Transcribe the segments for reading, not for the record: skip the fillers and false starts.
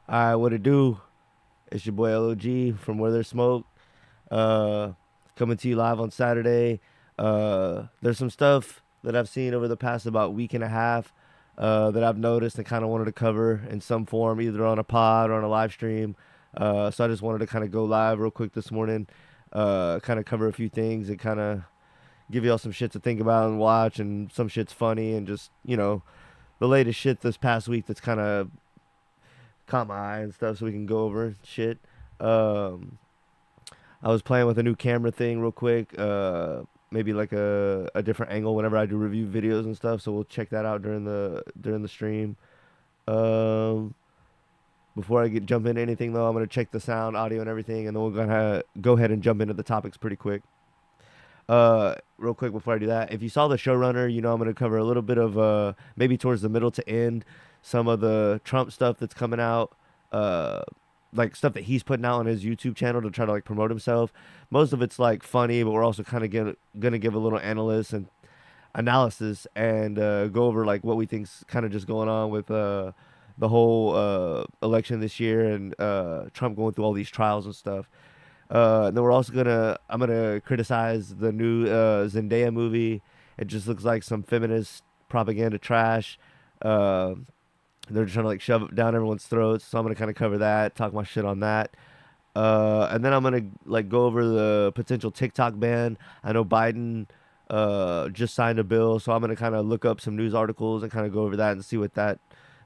All right, what it do? It's your boy LOG from Where There's Smoke. Uh, Coming to you live on Saturday. There's some stuff that I've seen over the past about week and a half that I've noticed and kind of wanted to cover in some form, either on a pod or on a live stream. So I just wanted to kind of go live real quick this morning, kind of cover a few things and kind of give y'all some shit to think about and watch, and some shit's funny and just the latest shit this past week that's kind of caught my eye and stuff, so we can go over shit. Um, I was playing with a new camera thing real quick. Maybe like a different angle whenever I do review videos and stuff. So we'll check that out during the stream. Um, Before I get jump into anything though, I'm gonna check the sound, audio, and everything, and then we're gonna go ahead and jump into the topics pretty quick. Real quick before I do that, if you saw the showrunner, I'm gonna cover a little bit of maybe towards the middle to end some of the Trump stuff that's coming out, uh, like stuff that he's putting out on his YouTube channel to try to like promote himself. Most of it's like funny, but we're also kind of gonna give a little analysis and analysis and go over like what we think's kind of just going on with the whole election this year and Trump going through all these trials and stuff. And then I'm gonna criticize the new Zendaya movie. It just looks like some feminist propaganda trash. Uh, they're trying to like shove it down everyone's throats. So I'm gonna kind of cover that, talk my shit on that. And then I'm gonna like go over the potential TikTok ban. I know Biden just signed a bill, so I'm gonna kind of look up some news articles and kind of go over that and see what that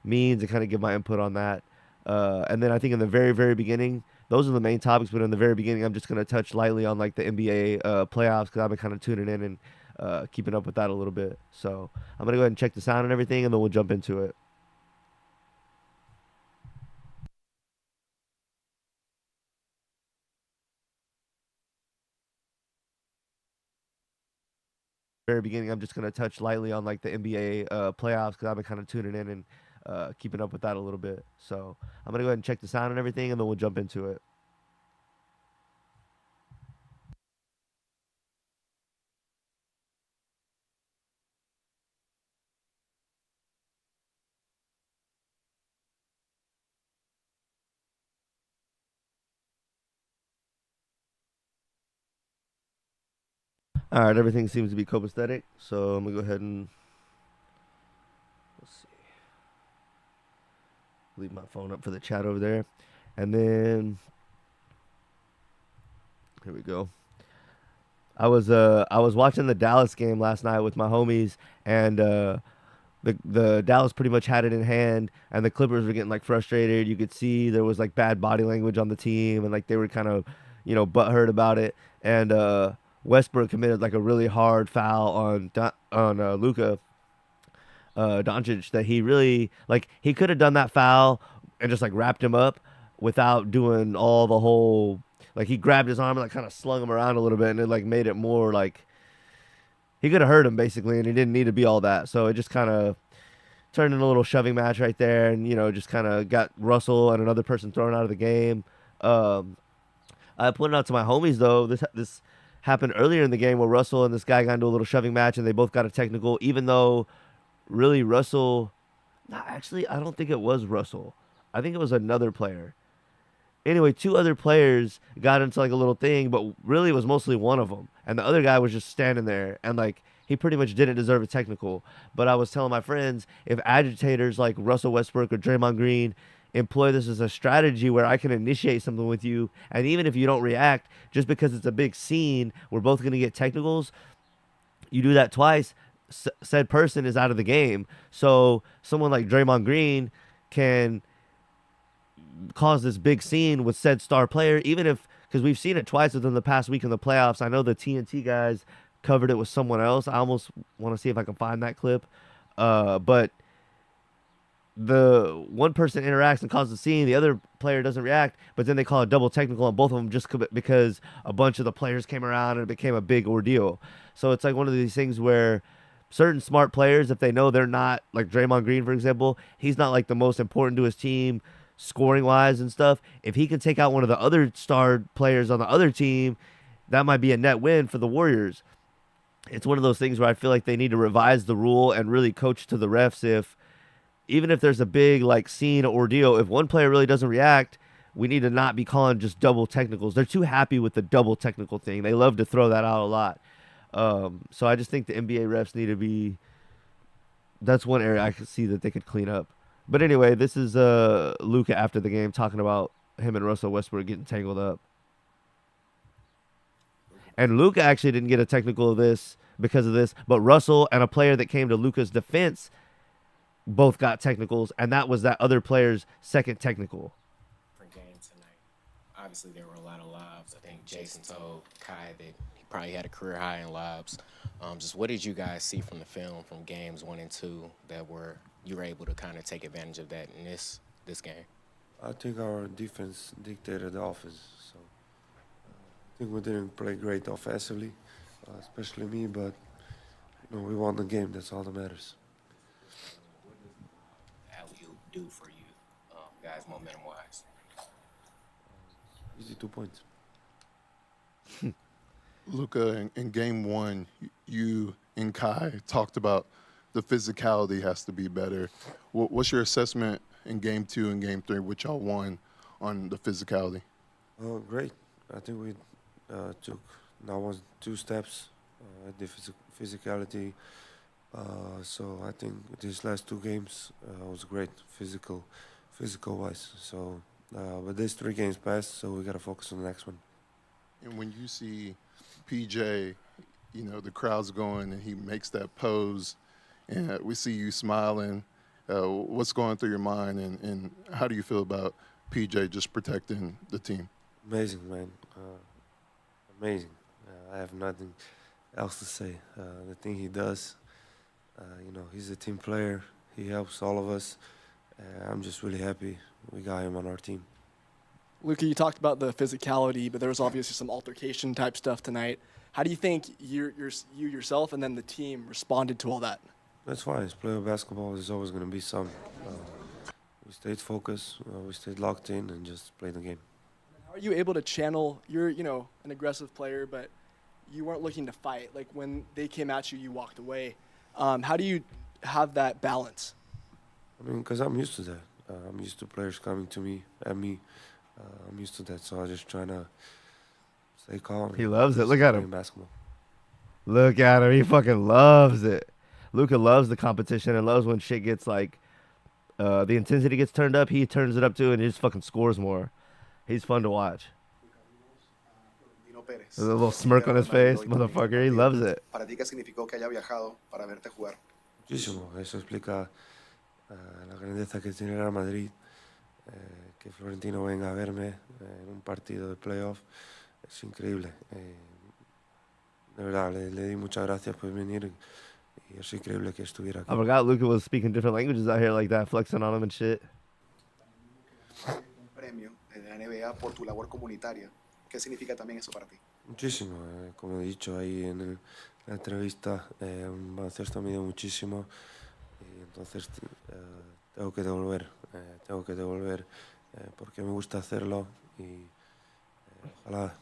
means and kind of give my input on that. And then I think in the very, very beginning, those are the main topics. But in the very beginning, I'm just gonna touch lightly on like the NBA playoffs because I've been kind of tuning in and keeping up with that a little bit. So I'm gonna go ahead and check the sound and everything, and then we'll jump into it. Very beginning, I'm just gonna touch lightly on like the NBA playoffs because I've been kind of tuning in and keeping up with that a little bit. So I'm gonna go ahead and check the sound and everything, and then we'll jump into it. All right, everything seems to be copacetic, so I'm gonna go ahead and let's see, leave my phone up for the chat over there, and then here we go. I was watching the Dallas game last night with my homies, and the Dallas pretty much had it in hand, and the Clippers were getting like frustrated. You could see there was like bad body language on the team, and like they were kind of butthurt about it. And Westbrook committed like a really hard foul on Luka Doncic that he really like. He could have done that foul and just like wrapped him up without doing all the whole like he grabbed his arm and like kind of slung him around a little bit, and it like made it more like he could have hurt him basically, and he didn't need to be all that. So it just kind of turned into a little shoving match right there, and just kind of got Russell and another person thrown out of the game. Um, I pointed out to my homies though this happened earlier in the game where Russell and this guy got into a little shoving match, and they both got a technical, even though really Russell. Nah, actually, I don't think it was Russell. I think it was another player. Anyway, two other players got into like a little thing, but really it was mostly one of them, and the other guy was just standing there, and like he pretty much didn't deserve a technical. But I was telling my friends, if agitators like Russell Westbrook or Draymond Green employ this as a strategy where I can initiate something with you, and even if you don't react, just because it's a big scene, we're both gonna get technicals. You do that twice, said person is out of the game. So someone like Draymond Green can cause this big scene with said star player, even if because we've seen it twice within the past week in the playoffs. I know the TNT guys covered it with someone else. I almost want to see if I can find that clip. But the one person interacts and causes a scene, the other player doesn't react, but then they call a double technical on both of them just because a bunch of the players came around and it became a big ordeal. So it's like one of these things where certain smart players, if they know they're not like Draymond Green, for example, he's not like the most important to his team scoring wise and stuff. If he can take out one of the other star players on the other team, that might be a net win for the Warriors. It's one of those things where I feel like they need to revise the rule and really coach to the refs even if there's a big like scene ordeal, if one player really doesn't react, we need to not be calling just double technicals. They're too happy with the double technical thing. They love to throw that out a lot. So I just think the NBA refs need to be. That's one area I could see that they could clean up. But anyway, this is Luka after the game talking about him and Russell Westbrook getting tangled up. And Luka actually didn't get a technical of this because of this, but Russell and a player that came to Luka's defense both got technicals, and that was that other player's second technical. Game tonight. Obviously, there were a lot of lobs. I think Jason told Kai that he probably had a career high in lobs. Just what did you guys see from the film from games 1 and 2 that you were able to kind of take advantage of that in this game? I think our defense dictated the offense. So I think we didn't play great offensively, especially me. But we won the game. That's all that matters. How will you do for you, guys, momentum-wise? Easy 2 points. Luka, in game 1, you and Kai talked about the physicality has to be better. What's your assessment in game 2 and game 3, which y'all won, on the physicality? Oh, great. I think we took now 2 steps at the physicality. So I think these last 2 games was great, physical-wise. So, but these 3 games passed, so we got to focus on the next one. And when you see PJ, the crowd's going and he makes that pose, and we see you smiling, what's going through your mind, and how do you feel about PJ just protecting the team? Amazing, man. Amazing. I have nothing else to say. The thing he does, he's a team player. He helps all of us. I'm just really happy we got him on our team. Luka, you talked about the physicality, but there was obviously some altercation type stuff tonight. How do you think you yourself and then the team responded to all that? That's fine. It's playoff basketball. There's always going to be some. We stayed focused. We stayed locked in and just played the game. How are you able to channel? You're, an aggressive player, but you weren't looking to fight. Like when they came at you, you walked away. How do you have that balance? I mean, because I'm used to that. I'm used to players coming to me, at me. I'm used to that, so I just trying to stay calm. He loves it. Look at him. Basketball. Look at him. He fucking loves it. Luka loves the competition and loves when shit gets like, the intensity gets turned up. He turns it up too, and he just fucking scores more. He's fun to watch. There's a little smirk on his face, motherfucker. He loves it. ¿Para ti qué significó que haya viajado para verte jugar? Muchísimo. Eso explica la grandeza que tiene Real Madrid. Que Florentino venga a verme en un partido de playoff es increíble. De verdad, le di muchas gracias por venir y es increíble que estuviera aquí. I forgot Luka was speaking different languages out here like that, flexing on him and shit. Un premio en la NBA por tu labor comunitaria. ¿Qué significa también eso para ti? Muchísimo. Como he dicho ahí en la entrevista, un baloncesto me dio muchísimo y entonces tengo que devolver. Porque me gusta hacerlo y ojalá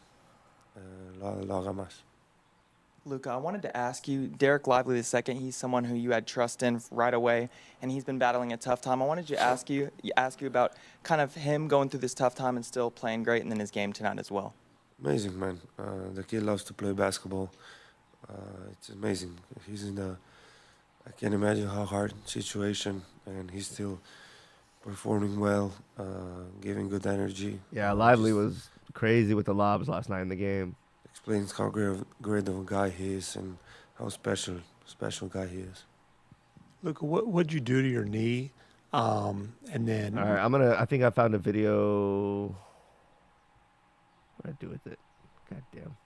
lo haga más. Luka, I wanted to ask you, Derek Lively II, he's someone who you had trust in right away, and he's been battling a tough time. I wanted to ask you about kind of him going through this tough time and still playing great, and then his game tonight as well. Amazing, man. The kid loves to play basketball. It's amazing. He's in I can't imagine how hard situation, and he's still performing well, giving good energy. Yeah, Lively was crazy with the lobs last night in the game. Explains how great of a guy he is and how special guy he is. Luka, what'd you do to your knee? And then... All right, I think I found a video. What did I do with it? God damn.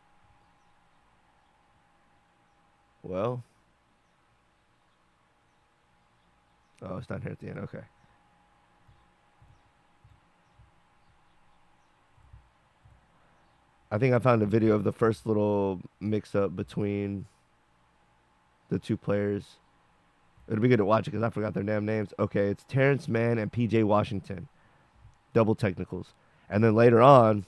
Well. Oh, it's down here at the end. Okay. I think I found a video of the first little mix-up between the two players. It'll be good to watch it because I forgot their damn names. Okay, it's Terrence Mann and P.J. Washington. Double technicals. And then later on,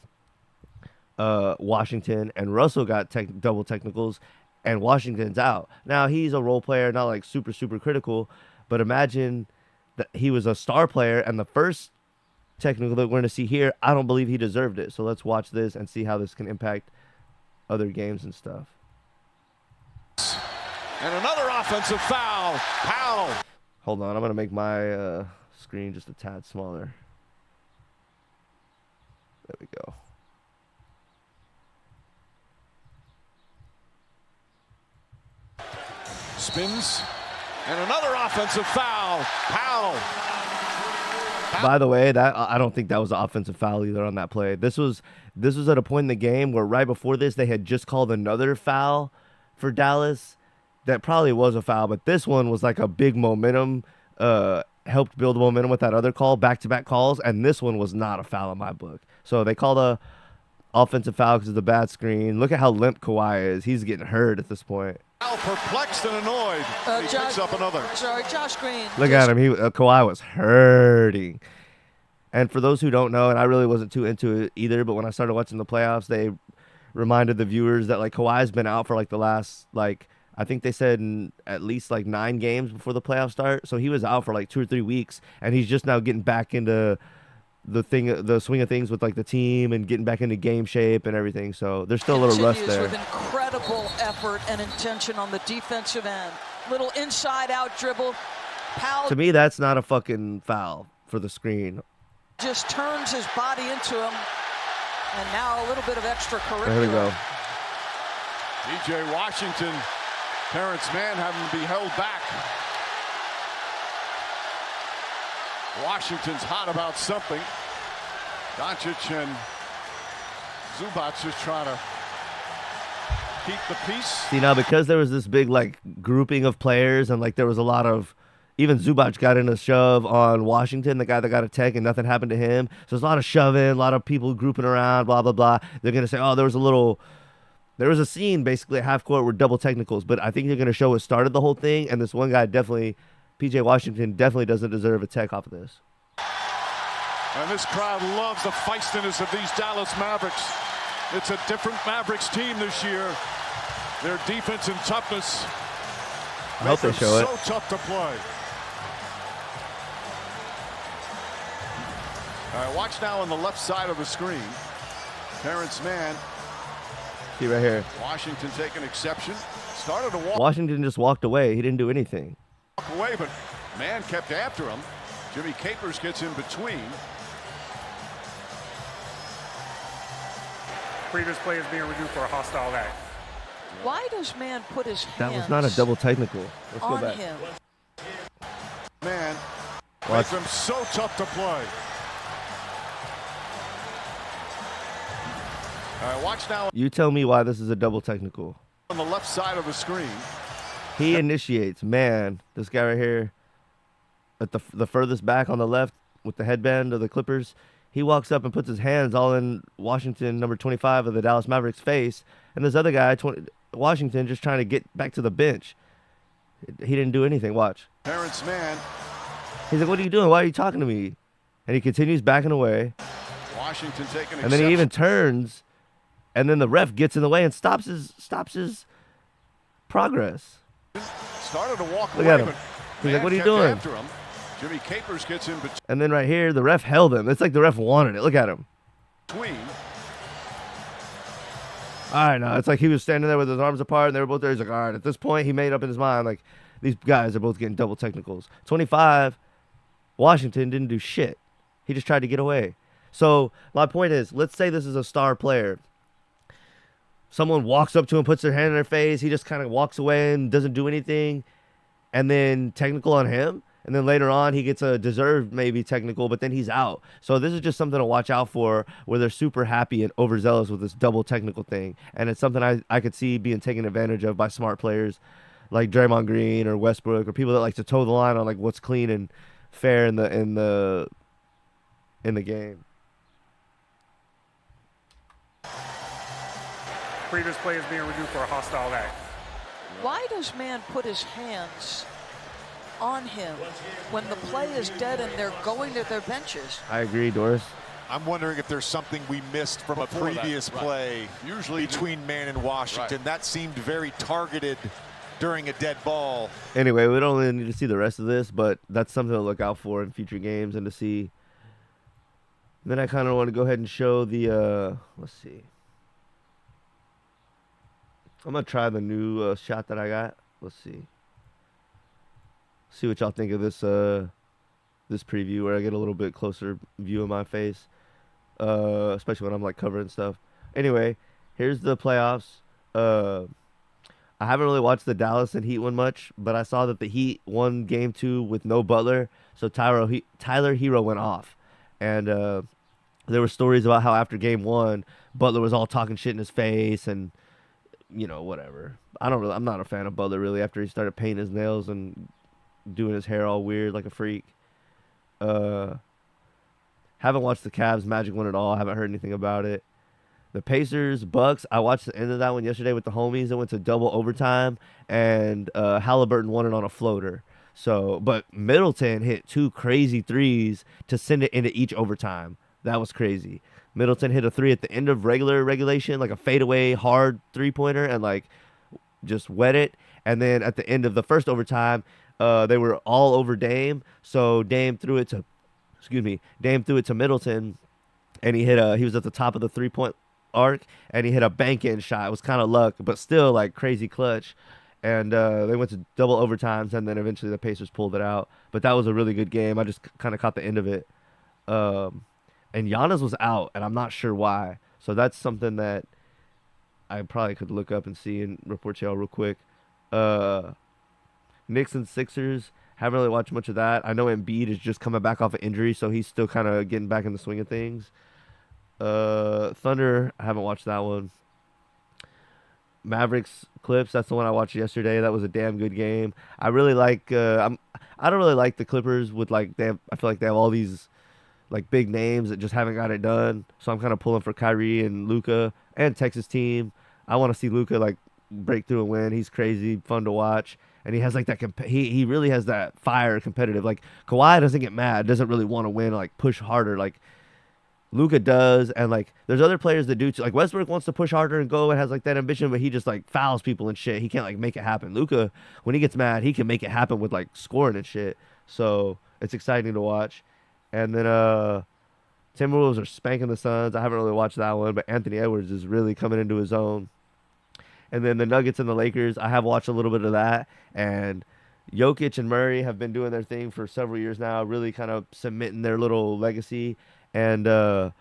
Washington and Russell got double technicals, and Washington's out. Now, he's a role player, not like super, super critical, but imagine that he was a star player, and the first technical that we're going to see here, I don't believe he deserved it. So let's watch this and see how this can impact other games and stuff. And another offensive foul. Powell. Hold on, I'm going to make my screen just a tad smaller. There we go. Spins. And another offensive foul. Powell. By the way, that I don't think that was an offensive foul either on that play. This was at a point in the game where right before this they had just called another foul for Dallas. That probably was a foul, but this one was like a big momentum, helped build momentum with that other call, back-to-back calls, and this one was not a foul in my book. So they called a offensive foul because of the bad screen. Look at how limp Kawhi is. He's getting hurt at this point. Perplexed and annoyed. He picks up another. Sorry, Josh Green. Look at him. Kawhi was hurting. And for those who don't know, and I really wasn't too into it either, but when I started watching the playoffs, they reminded the viewers that like Kawhi's been out for like the last I think they said in at least like 9 games before the playoffs start. So he was out for like 2 or 3 weeks, and he's just now getting back into the swing of things with like the team and getting back into game shape and everything. So there's still a little rust there. With incredible effort and intention on the defensive end. Little inside-out dribble. Powell To me, that's not a fucking foul for the screen. just turns his body into him, and now a little bit of extracurricular. There we go. P.J. Washington, Terrence Mann having to be held back. Washington's hot about something. Doncic and Zubac just trying to keep the peace. See, now because there was this big like grouping of players and like there was a lot of, even Zubac got in a shove on Washington, the guy that got a tech, and nothing happened to him. So there's a lot of shoving, a lot of people grouping around, blah, blah, blah. They're going to say, oh, there was a scene basically at half court with double technicals, but I think they're going to show what started the whole thing, and this one guy definitely, P.J. Washington, definitely doesn't deserve a tech off of this. And this crowd loves the feistiness of these Dallas Mavericks. It's a different Mavericks team this year. Their defense and toughness I hope they show it. so tough to play. All right, watch now on the left side of the screen. Terrence Mann. See right here. Washington taking exception. Started to walk Washington just walked away. He didn't do anything. away, but Mann kept after him. Jimmy Capers gets in between. Previous play is being reviewed for a hostile act. Why does Mann put his hands That was not a double technical. Let's go on back. him? Man, Watch. makes them so tough to play. All right, watch now You tell me why this is a double technical. on the left side of the screen. He initiates. Man, this guy right here at the furthest back on the left with the headband of the Clippers, he walks up and puts his hands all in Washington, number 25 of the Dallas Mavericks face. And this other guy, Washington, just trying to get back to the bench. He didn't do anything. Watch. Terrence Mann, He's like, what are you doing? Why are you talking to me? And he continues backing away. Washington taking And then he even turns, and then the ref gets in the way and stops his progress. started to walk Look away, at him. but He's like, Mann what are you kept doing? after him. Jimmy Capers gets in And then right here, the ref held him. It's like the ref wanted it. Look at him. between. All right, now it's like he was standing there with his arms apart, and they were both there. He's like, all right, at this point, he made up in his mind, like, these guys are both getting double technicals. 25, Washington didn't do shit. He just tried to get away. So my point is, let's say this is a star player. Someone walks up to him, puts their hand in their face. He just kind of walks away and doesn't do anything. And then technical on him. And then later on, he gets a deserved maybe technical, but then he's out. So this is just something to watch out for where they're super happy and overzealous with this double technical thing. And it's something I could see being taken advantage of by smart players like Draymond Green or Westbrook or people that like to toe the line on like what's clean and fair in the game. Previous play is being reviewed for a hostile act. Why does Mann put his hands on him when the play is dead and they're going to their benches? I agree, Doris. I'm wondering if there's something we missed from Before a previous that, right. play Usually between Mann and Washington. Right. That seemed very targeted during a dead ball. Anyway, we don't really need to see the rest of this, but that's something to look out for in future games and to see. Then I kind of want to go ahead and show the, let's see. I'm going to try the new shot that I got. Let's see. See what y'all think of this this preview where I get a little bit closer view of my face, especially when I'm like covering stuff. Anyway, here's the playoffs. I haven't really watched the Dallas and Heat one much, but I saw that the Heat won Game 2 with no Butler, so Tyler Hero went off, and there were stories about how after Game 1, Butler was all talking shit in his face and whatever. I'm not a fan of Butler really after he started painting his nails and doing his hair all weird like a freak. Haven't watched the Cavs Magic one at all. Haven't heard anything about it. The Pacers Bucks, I watched the end of that one yesterday with the homies. It went to double overtime, and Halliburton won it on a floater. So, but Middleton hit 2 crazy threes to send it into each overtime. That was crazy. Middleton hit a 3 at the end of regulation, like a fadeaway hard 3-pointer, and like just wet it. And then at the end of the first overtime, they were all over Dame. So Dame threw it to Middleton, and he was at the top of the 3-point arc, and he hit a bank-in shot. It was kind of luck, but still like crazy clutch. And they went to double overtimes, and then eventually the Pacers pulled it out. But that was a really good game. I just kind of caught the end of it. And Giannis was out, and I'm not sure why. So that's something that I probably could look up and see and report to y'all real quick. Knicks and Sixers, haven't really watched much of that. I know Embiid is just coming back off an injury, so he's still kind of getting back in the swing of things. Thunder, I haven't watched that one. Mavericks Clips, that's the one I watched yesterday. That was a damn good game. I really like I don't really like the Clippers with I feel like they have all these like big names that just haven't got it done. So I'm kind of pulling for Kyrie and Luka and Texas team. I want to see Luka like break through and win. He's crazy, fun to watch, and he has like that. He really has that fire, competitive. Like Kawhi doesn't get mad, doesn't really want to win, like push harder. Like Luka does, and like there's other players that do too. Like Westbrook wants to push harder and go and has like that ambition, but he just like fouls people and shit. He can't like make it happen. Luka, when he gets mad, he can make it happen with like scoring and shit. So it's exciting to watch. And then Timberwolves are spanking the Suns. I haven't really watched that one, but Anthony Edwards is really coming into his own. And then the Nuggets and the Lakers, I have watched a little bit of that. And Jokic and Murray have been doing their thing for several years now, really kind of cementing their little legacy. And they're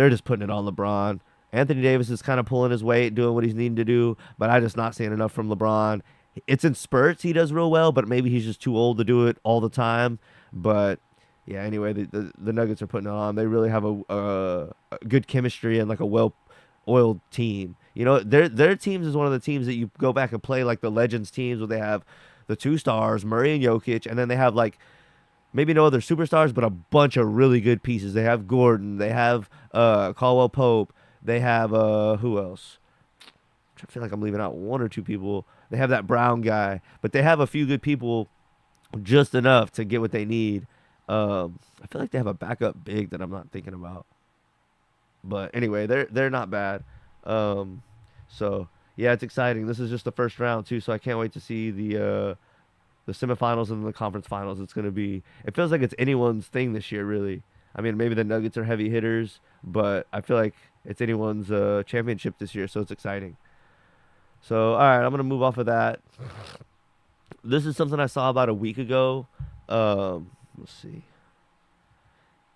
just putting it on LeBron. Anthony Davis is kind of pulling his weight, doing what he's needing to do, but I'm just not seeing enough from LeBron. It's in spurts. He does real well, but maybe he's just too old to do it all the time. But yeah, anyway, the Nuggets are putting it on. They really have a good chemistry and like a well-oiled team. You know, their teams is one of the teams that you go back and play like the Legends teams where they have the 2 stars, Murray and Jokic, and then they have like maybe no other superstars, but a bunch of really good pieces. They have Gordon, they have Caldwell Pope, they have who else? I feel like I'm leaving out 1 or 2 people. They have that Brown guy, but they have a few good people, just enough to get what they need. I feel like they have a backup big that I'm not thinking about. But anyway, they're not bad. So yeah, it's exciting. This is just the first round too, so I can't wait to see the semifinals and the conference finals. It feels like it's anyone's thing this year, really. I mean, maybe the Nuggets are heavy hitters, but I feel like it's anyone's championship this year, so it's exciting. So all right, I'm gonna move off of that. This is something I saw about a week ago. Let's see.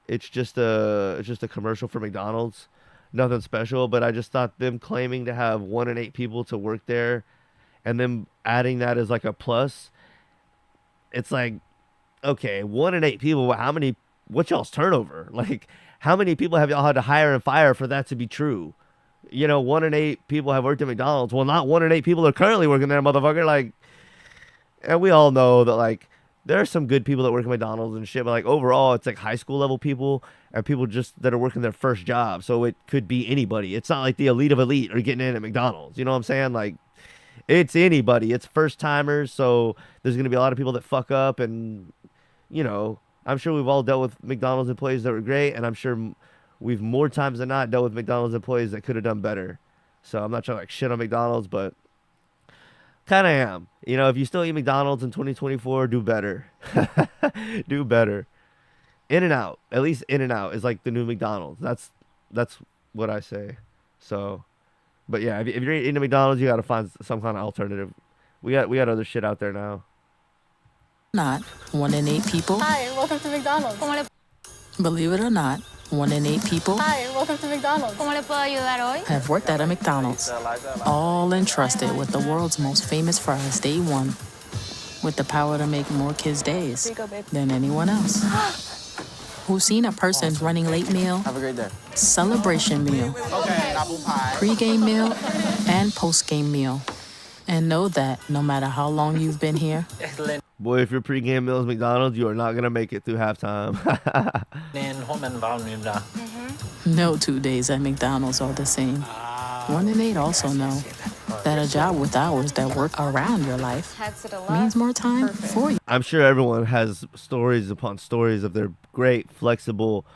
It's just a commercial for McDonald's. Nothing special, but I just thought them claiming to have 1 in 8 people to work there and them adding that as like a plus. It's like, okay, 1 in 8 people, what's y'all's turnover? Like, how many people have y'all had to hire and fire for that to be true? 1 in 8 people have worked at McDonald's. Well, not 1 in 8 people are currently working there, motherfucker. Like, and we all know that, like, there are some good people that work at McDonald's and shit, but like overall, it's like high school level people and people just that are working their first job. So it could be anybody. It's not like the elite of elite are getting in at McDonald's. You know what I'm saying? Like, it's anybody. It's first timers. So there's going to be a lot of people that fuck up. And, I'm sure we've all dealt with McDonald's employees that were great. And I'm sure we've more times than not dealt with McDonald's employees that could have done better. So I'm not trying to like shit on McDonald's, but Kind of am. You know, if you still eat McDonald's in 2024, do better. Do better. In-N-Out, at least In-N-Out is like the new McDonald's. That's what I say. So, but yeah, if you're eating McDonald's, you got to find some kind of alternative. We got other shit out there now. Not 1 in 8 people. Hi, welcome to McDonald's. ¿Cómo le... Believe it or not, 1 in 8 people. Hi, welcome to McDonald's. ¿Cómo le puedo ayudar hoy? Have worked at a McDonald's, all entrusted with the world's most famous fries day one, with the power to make more kids' days than anyone else. Who's seen a person's running late meal, Have a great day. celebration meal, pre-game meal, and post-game meal, and know that no matter how long you've been here, Boy, if your pregame meal is McDonald's, you are not gonna make it through halftime. no 2 days at McDonald's are the same. 1 in 8 also know that a job with hours that work around your life means more time for you. I'm sure everyone has stories upon stories of their great, flexible,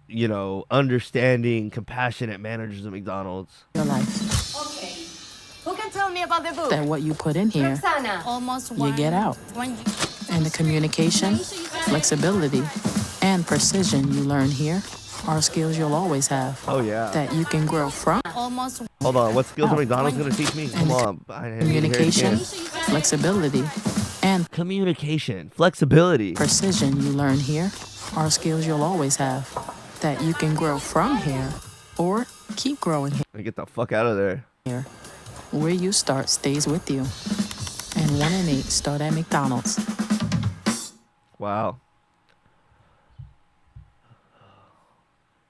you know, understanding, compassionate managers at McDonald's. Your life. Okay. Who can tell me about the book? That what you put in here, Roxana. Almost you get out. And the communication, flexibility, and precision you learn here are skills you'll always have. Oh yeah. That you can grow from. Almost. Hold on, what skills are McDonald's gonna teach me? Come on. Communication, flexibility, and communication, flexibility, precision you learn here are skills you'll always have. That you can grow from here or keep growing Get the fuck out of there. here. Where you start stays with you. And 1 in 8 start at McDonald's. Wow.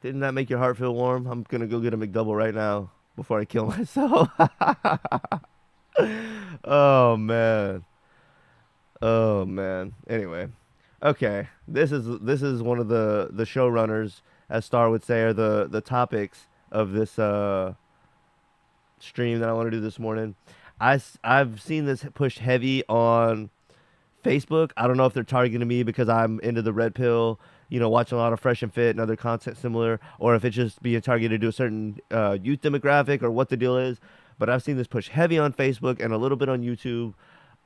Didn't that make your heart feel warm? I'm gonna go get a McDouble right now before I kill myself. Oh man. Oh man. Anyway. Okay. This is one of the showrunners, as Star would say, are the topics of this stream that I want to do this morning. I've seen this pushed heavy on Facebook. I don't know if they're targeting me because I'm into the red pill, you know, watching a lot of Fresh and Fit and other content similar, or if it's just being targeted to a certain youth demographic or what the deal is. But I've seen this push heavy on Facebook and a little bit on YouTube.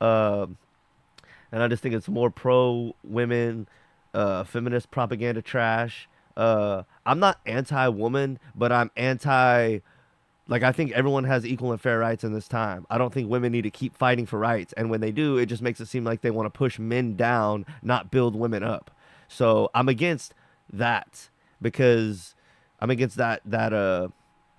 And I just think it's more pro-women, feminist propaganda trash. I'm not anti-woman, but I'm anti... Like, I think everyone has equal and fair rights in this time. I don't think women need to keep fighting for rights. And when they do, it just makes it seem like they want to push men down, not build women up. So I'm against that, because I'm against that vibe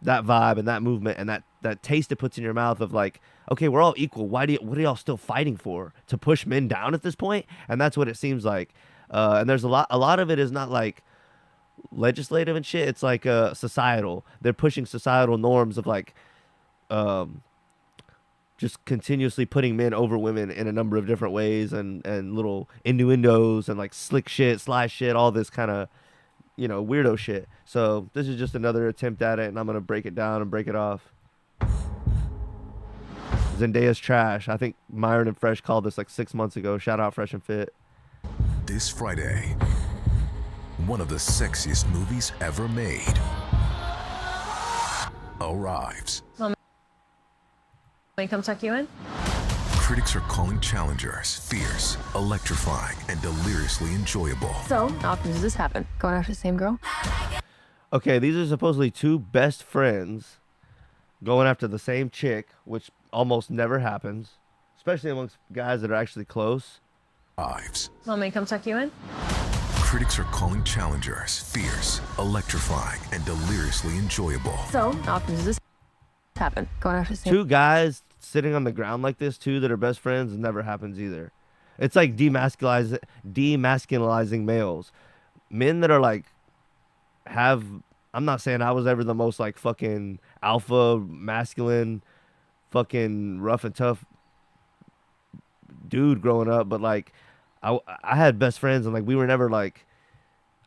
and that movement and that taste it puts in your mouth of like, okay, we're all equal. What are y'all still fighting for? To push men down at this point? And that's what it seems like. And there's a lot of it is not like legislative and shit. It's like societal. They're pushing societal norms of like just continuously putting men over women in a number of different ways, and little innuendos and like slick shit, sly shit, all this kind of, you know, weirdo shit. So this is just another attempt at it, and I'm gonna break it down and break it off. Zendaya's trash. I think Myron and Fresh called this like 6 months ago. Shout out Fresh and Fit. This Friday, one of the sexiest movies ever made arrives. Let me come tuck you in. Critics are calling Challengers fierce, electrifying, and deliriously enjoyable. So, how often does this happen? Going after the same girl? Okay, these are supposedly two best friends going after the same chick, which almost never happens, especially amongst guys that are actually close. Lives. Want me to come tuck you in? Critics are calling Challengers fierce, electrifying, and deliriously enjoyable. So, how often does this happen? Going after the same Two guys sitting on the ground like this, two that are best friends, never happens either. It's like demasculizing males. Men that are like, I'm not saying I was ever the most like fucking alpha, masculine, fucking rough and tough dude growing up, but like I had best friends, and like we were never like,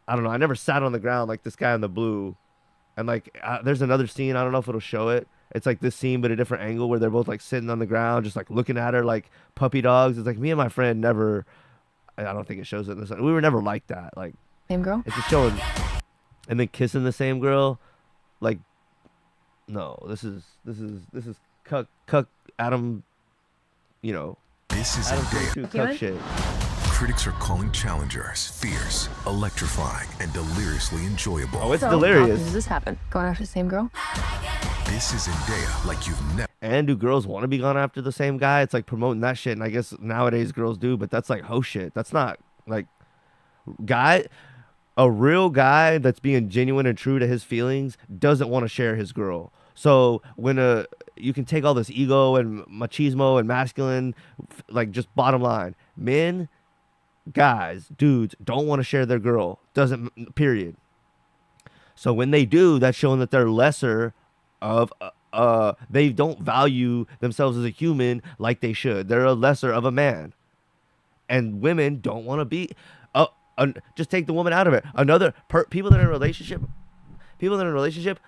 I don't know, I never sat on the ground like this guy in the blue. And like there's another scene, I don't know if it'll show it. It's like this scene but a different angle where they're both like sitting on the ground just like looking at her like puppy dogs. It's like me and my friend never, I don't think it shows it in this. We were never like that. Like same girl? It's just showing, and then kissing the same girl, like, no, this is cuck Adam you know, This is Adam Zendaya. 22 cuck shit. Critics are calling challengers fierce, electrifying, and deliriously enjoyable. Oh, it's So, delirious. How often does this happen? Going after the same girl? This is Zendaya like you've never. And do girls want to be gone after the same guy? It's like promoting that shit, and I guess nowadays girls do, but that's like hoe shit. That's not like a real guy that's being genuine and true to his feelings doesn't want to share his girl. So when you can take all this ego and machismo and masculine, like just bottom line, men, guys, dudes don't want to share their girl. Doesn't, period. So when they do, that's showing that they're lesser of, they don't value themselves as a human like they should. They're a lesser of a man. And women don't want to be, just take the woman out of it. People that are in a relationship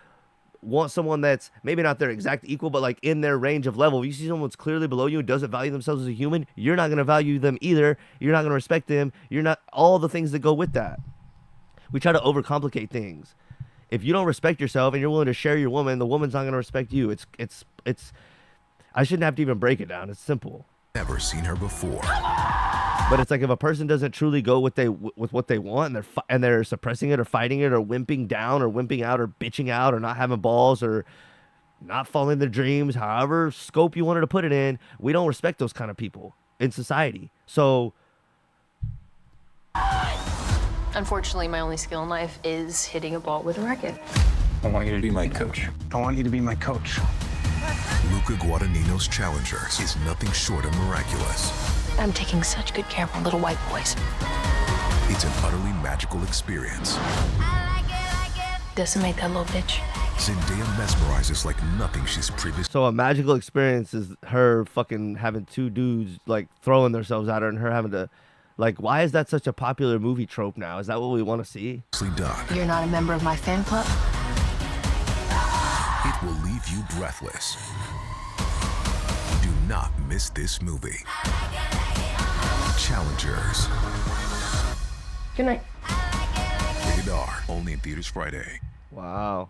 want someone that's maybe not their exact equal, but like in their range of level. If you see someone that's clearly below you and doesn't value themselves as a human, you're not going to value them either. You're not going to respect them. You're not, all the things that go with that. We try to overcomplicate things. If you don't respect yourself and you're willing to share your woman, the woman's not going to respect you. It's I shouldn't have to even break it down. It's simple. Never seen her before. But it's like if a person doesn't truly go with what they want, and they're suppressing it or fighting it or wimping down or wimping out or bitching out or not having balls or not following their dreams, however scope you wanted to put it in, we don't respect those kind of people in society. So Unfortunately, my only skill in life is hitting a ball with a racket. I want you to be my coach. I want you to be my coach. Luka Guadagnino's challengers is nothing short of miraculous. I'm taking such good care of my little white boys. It's an utterly magical experience. Decimate that little bitch. Zendaya mesmerizes like nothing she's previously. So a magical experience is her fucking having two dudes like throwing themselves at her and her having to, like, why is that such a popular movie trope now? Is that what we want to see? Done. You're not a member of my fan club? It will leave you breathless. Do not miss this movie. Challengers. Good night. Rated R. Only in theaters Friday. Wow.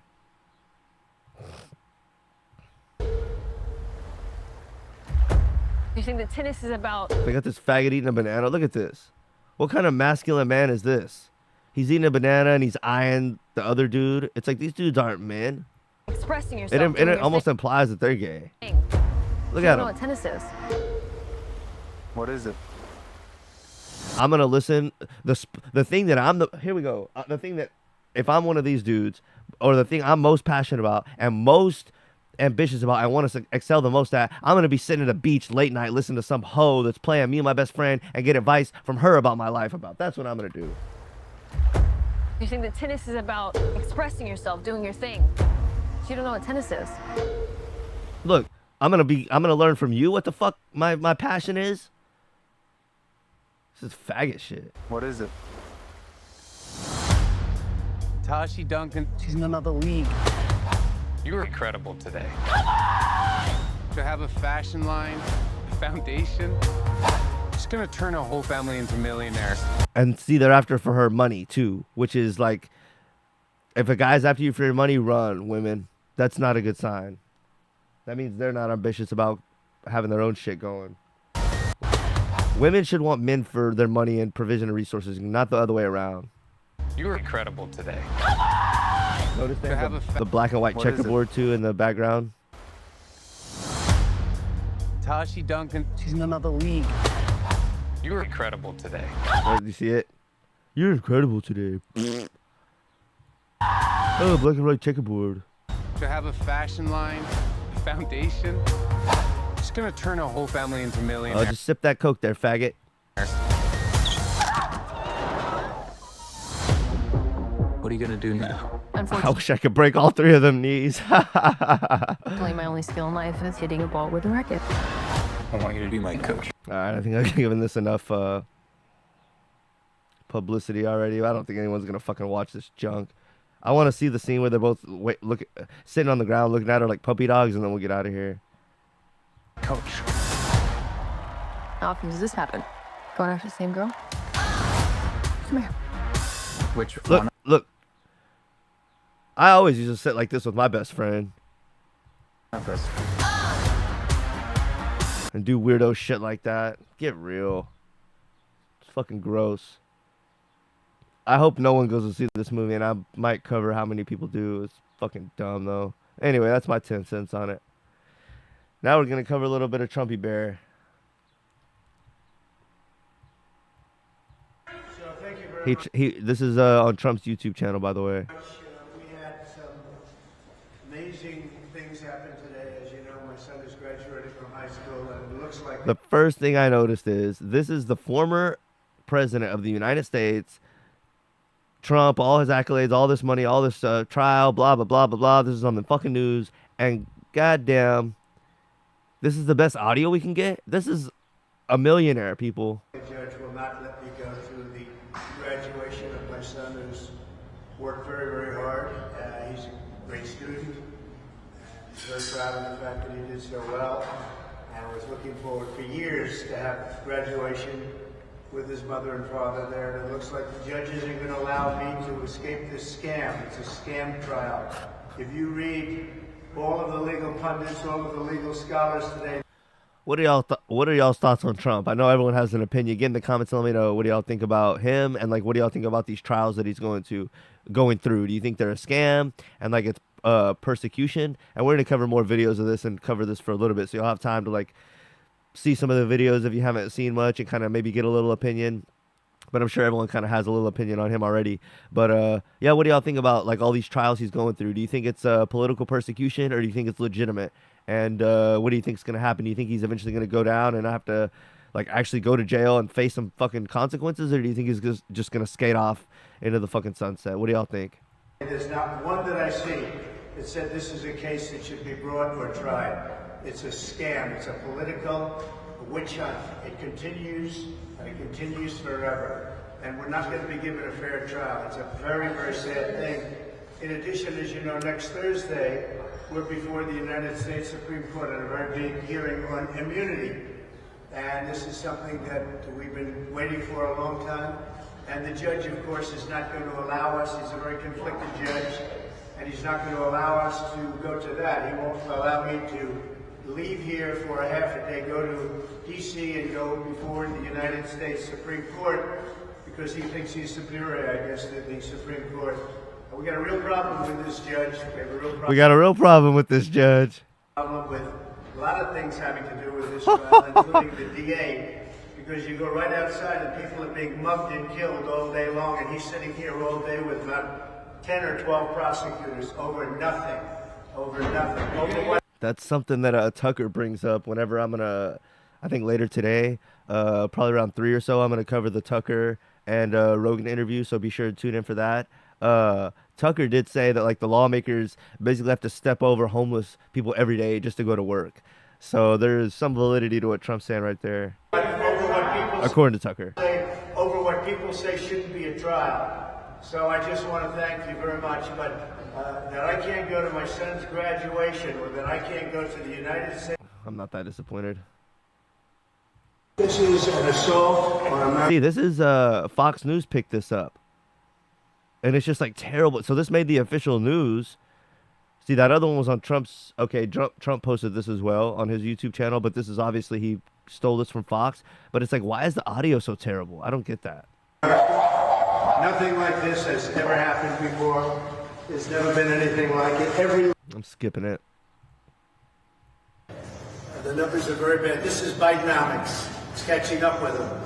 You think that tennis is about... They got this faggot eating a banana. Look at this. What kind of masculine man is this? He's eating a banana and he's eyeing the other dude. It's like these dudes aren't men. Expressing yourself. It almost implies that they're gay. Look I at don't know him. what tennis is. What is it? I'm gonna listen. The thing that here we go. The thing that if I'm one of these dudes, or the thing I'm most passionate about and most ambitious about, I want to excel the most at, I'm gonna be sitting at a beach late night listening to some hoe that's playing me and my best friend and get advice from her about my life about. That's what I'm gonna do. You think that tennis is about expressing yourself, doing your thing. You don't know what tennis is. Look, I'm gonna learn from you what the fuck my passion is. This is faggot shit. What is it? Tashi Duncan, she's in another league. You were incredible today. To have a fashion line, a foundation, she's gonna turn a whole family into millionaires. And see, they're after for her money too, which is like, if a guy's after you for your money, run, women. That's not a good sign. That means they're not ambitious about having their own shit going. Women should want men for their money and provision of resources, not the other way around. You were incredible today. Notice they have have the black and white What is it? checkerboard too in the background. Tashi Duncan, she's in another league. You were incredible today. Oh, you see it? You're incredible today. Oh, black and white checkerboard. To have a fashion line, a foundation, she's gonna turn a whole family into Oh, millionaires. just sip that Coke there, faggot. What are you gonna do now? I wish I could break all three of them knees. Unfortunately, my only skill in life is hitting a ball with a racket. I want you to be my coach. All right, I think I've given this enough publicity already. I don't think anyone's gonna fucking watch this junk. I want to see the scene where they're both sitting on the ground looking at her like puppy dogs, and then we'll get out of here. Coach. How often does this happen? Going after the same girl? Come here. Which Look. I always used to sit like this with my best friend. And and do weirdo shit like that. Get real. It's fucking gross. I hope no one goes to see this movie, and I might cover how many people do. It's fucking dumb, though. Anyway, that's my 10 cents on it. Now we're going to cover a little bit of Trumpy Bear. This is on Trump's YouTube channel, by the way. We had some amazing things happen today. As you know, my son is graduating from high school, and it looks like The first thing I noticed is this is the former president of the United States. Trump, all his accolades, all this money, all this trial, blah, blah, blah, blah, blah. This is on the fucking news. And goddamn, this is the best audio we can get? This is a millionaire, people. the judge will not let me go through the graduation of my son, who's worked very, very hard. He's a great student. He's very proud of the fact that he did so well. And I was looking forward for years to have graduation with his mother and father there. And it looks like the judge isn't going to allow me to escape this scam. It's a scam trial. If you read all of the legal pundits, all of the legal scholars today, What are y'all's thoughts on Trump? I know everyone has an opinion. Get in the comments and let me know what do y'all think about him, and like what do y'all think about these trials that he's going through? Do you think they're a scam and like it's persecution? And we're gonna cover more videos of this and cover this for a little bit, so you'll have time to like see some of the videos if you haven't seen much and kind of maybe get a little opinion. But I'm sure everyone kind of has a little opinion on him already. But yeah, what do y'all think about like all these trials he's going through? Do you think it's political persecution or do you think it's legitimate? And what do you think is going to happen? Do you think he's eventually going to go down and have to like actually go to jail and face some fucking consequences? Or do you think he's just going to skate off into the fucking sunset? What do y'all think? there's not one that I see that said this is a case that should be brought or tried. It's a scam. It's a political witch hunt. It continues, and it continues forever. And we're not going to be given a fair trial. It's a very, very sad thing. In addition, as you know, next Thursday, we're before the United States Supreme Court on a very big hearing on immunity. And this is something that we've been waiting for a long time. And the judge, of course, is not going to allow us. He's a very conflicted judge. And he's not going to allow us to go to that. He won't allow me to leave here for a half a day, go to D.C. and go before the United States Supreme Court because he thinks he's superior, I guess, to the Supreme Court. We got a real problem with this judge. We got a real problem with this judge. Problem with a lot of things having to do with this trial, including the DA, because you go right outside and people are being mugged and killed all day long, and he's sitting here all day with about 10 or 12 prosecutors over nothing, over what? That's something that Tucker brings up whenever I'm gonna, I think later today, probably around 3 or so, I'm gonna cover the Tucker and Rogan interview. So be sure to tune in for that. Tucker did say that like the lawmakers basically have to step over homeless people every day just to go to work. So there's some validity to what Trump's saying right there. According to Tucker. Over what people say shouldn't be a trial. So I just want to thank you very much. But that I can't go to my son's graduation or that I can't go to the United States. I'm not that disappointed. This is an assault on America. See, this is Fox News picked this up. And it's just like terrible. So this made the official news. See, that other one was on Trump's. Okay, Trump posted this as well on his YouTube channel, but this is obviously he stole this from Fox. But it's like, why is the audio so terrible? I don't get that. Nothing like this has ever happened before. There's never been anything like it. I'm skipping it. The numbers are very bad. This is Bidenomics. It's catching up with them.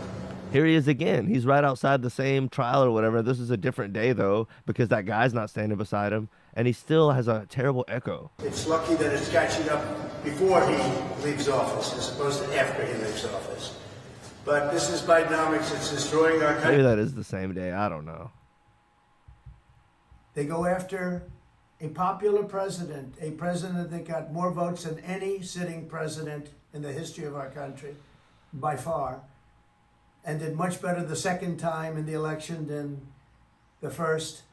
Here he is again. He's right outside the same trial or whatever. This is a different day, though, because that guy's not standing beside him, and he still has a terrible echo. It's lucky that it's catching up before he leaves office as opposed to after he leaves office. But this is Bidenomics. It's destroying our country. Maybe that is the same day. I don't know. They go after a popular president, a president that got more votes than any sitting president in the history of our country, by far, and did much better the second time in the election than the first.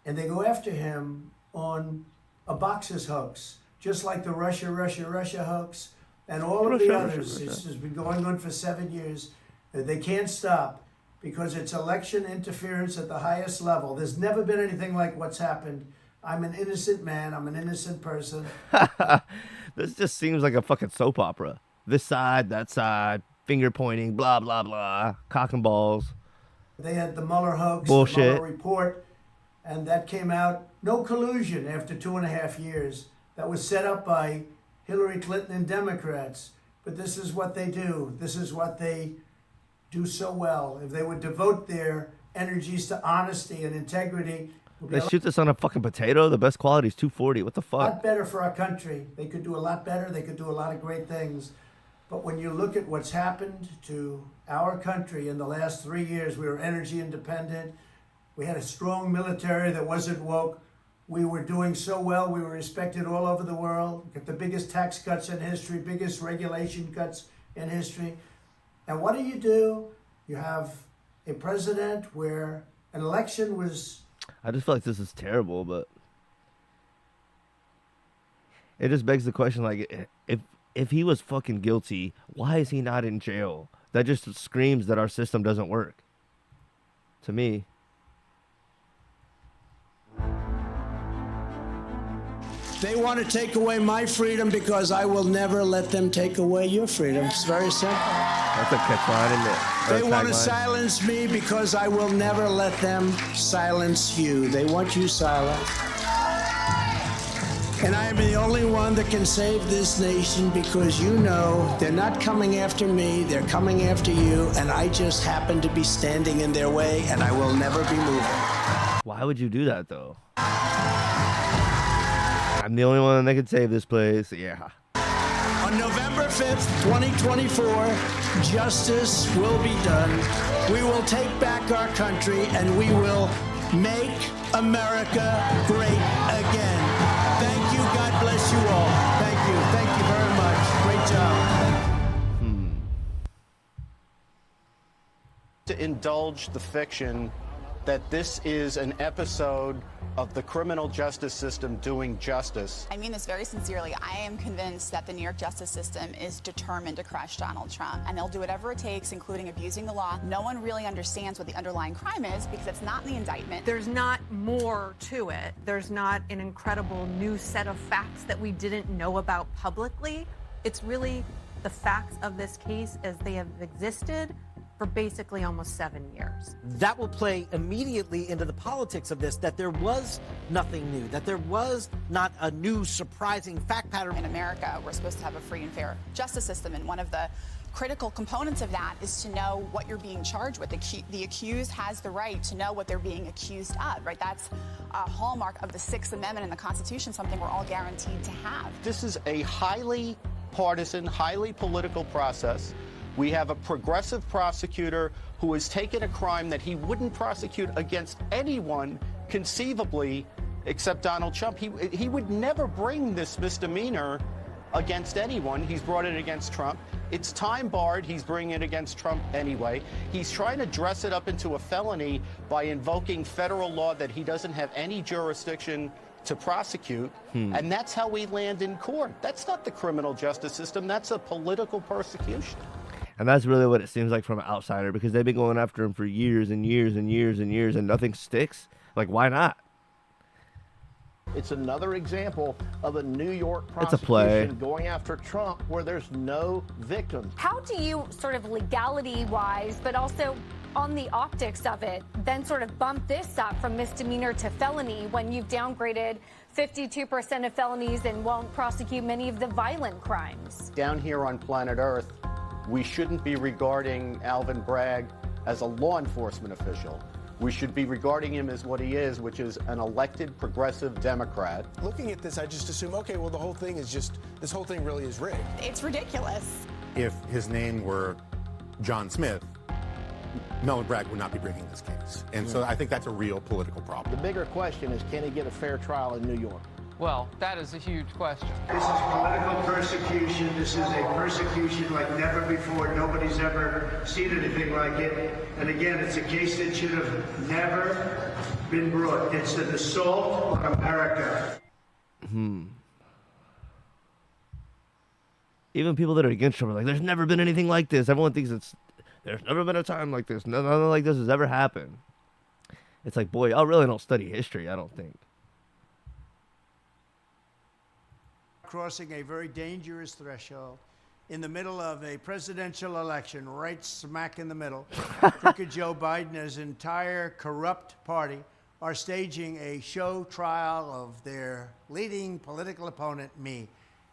And they go after him on a boxes hoax, just like the Russia hoax and all of the others. It's been going on for 7 years. They can't stop because it's election interference at the highest level. There's never been anything like what's happened. I'm an innocent man. I'm an innocent person. This just seems like a fucking soap opera. this side, that side, finger pointing, blah, blah, blah, cock and balls. They had the Mueller hoax, Bullshit. the Mueller report, and that came out. No collusion after 2.5 years. That was set up by Hillary Clinton and Democrats. But this is what they do. This is what they do so well. If they would devote their energies to honesty and integrity, it would be They shoot this on a fucking potato. The best quality is 240. What the a fuck? lot better for our country. They could do a lot better. They could do a lot of great things. But when you look at what's happened to our country in the last 3 years, we were energy independent. We had a strong military that wasn't woke. We were doing so well. We were respected all over the world. Got the biggest tax cuts in history, biggest regulation cuts in history. And what do? You have a president where an election was... I just feel like this is terrible, but it just begs the question, like, if he was fucking guilty, why is he not in jail? That just screams that our system doesn't work. To me. They want to take away my freedom because I will never let them take away your freedom. It's very simple. That's a catch line, isn't it? They want to tagline. silence me because I will never let them silence you. They want you silent. And I am the only one that can save this nation because you know they're not coming after me, they're coming after you, and I just happen to be standing in their way, and I will never be moving. Why would you do that, though? I'm the only one that can save this place. Yeah. On November 5th, 2024, justice will be done. We will take back our country and we will make America great again. Thank you. God bless you all. Thank you. Thank you very much. Great job. To indulge the fiction that this is an episode of the criminal justice system doing justice. I mean this very sincerely. I am convinced that the New York justice system is determined to crush Donald Trump, and they'll do whatever it takes, including abusing the law. No one really understands what the underlying crime is because it's not in the indictment. There's not more to it. There's not an incredible new set of facts that we didn't know about publicly. It's really the facts of this case as they have existed for basically almost 7 years. That will play immediately into the politics of this, that there was nothing new, that there was not a new surprising fact pattern. In America, we're supposed to have a free and fair justice system, and one of the critical components of that is to know what you're being charged with. The accused has the right to know what they're being accused of, right? That's a hallmark of the Sixth Amendment in the Constitution, something we're all guaranteed to have. This is a highly partisan, highly political process. We have a progressive prosecutor who has taken a crime that he wouldn't prosecute against anyone conceivably except Donald Trump. He would never bring this misdemeanor against anyone. He's brought it against Trump. It's time barred. He's bringing it against Trump anyway. He's trying to dress it up into a felony by invoking federal law that he doesn't have any jurisdiction to prosecute, and that's how we land in court. That's not the criminal justice system. That's a political persecution. And that's really what it seems like from an outsider, because they've been going after him for years and years and years and years, and nothing sticks. Like, why not? It's another example of a New York It's a play. prosecution going after Trump where there's no victims. How do you sort of legality-wise, but also on the optics of it, then sort of bump this up from misdemeanor to felony when you've downgraded 52% of felonies and won't prosecute many of the violent crimes? Down here on planet Earth, we shouldn't be regarding Alvin Bragg as a law enforcement official. We should be regarding him as what he is, which is an elected progressive Democrat. Looking at this, I just assume, okay, well, this whole thing really is rigged. It's ridiculous. If his name were John Smith, Melvin Bragg would not be bringing this case. And so I think that's a real political problem. The bigger question is, can he get a fair trial in New York? Well, that is a huge question. This is political persecution. This is a persecution like never before. Nobody's ever seen anything like it. And again, it's a case that should have never been brought. It's an assault on America. Even people that are against Trump are like, there's never been anything like this. Everyone thinks there's never been a time like this. Nothing like this has ever happened. It's like, boy, y'all really don't study history, I don't think. Crossing a very dangerous threshold in the middle of a presidential election, right smack in the middle, Crooked Joe Biden and his entire corrupt party are staging a show trial of their leading political opponent, me.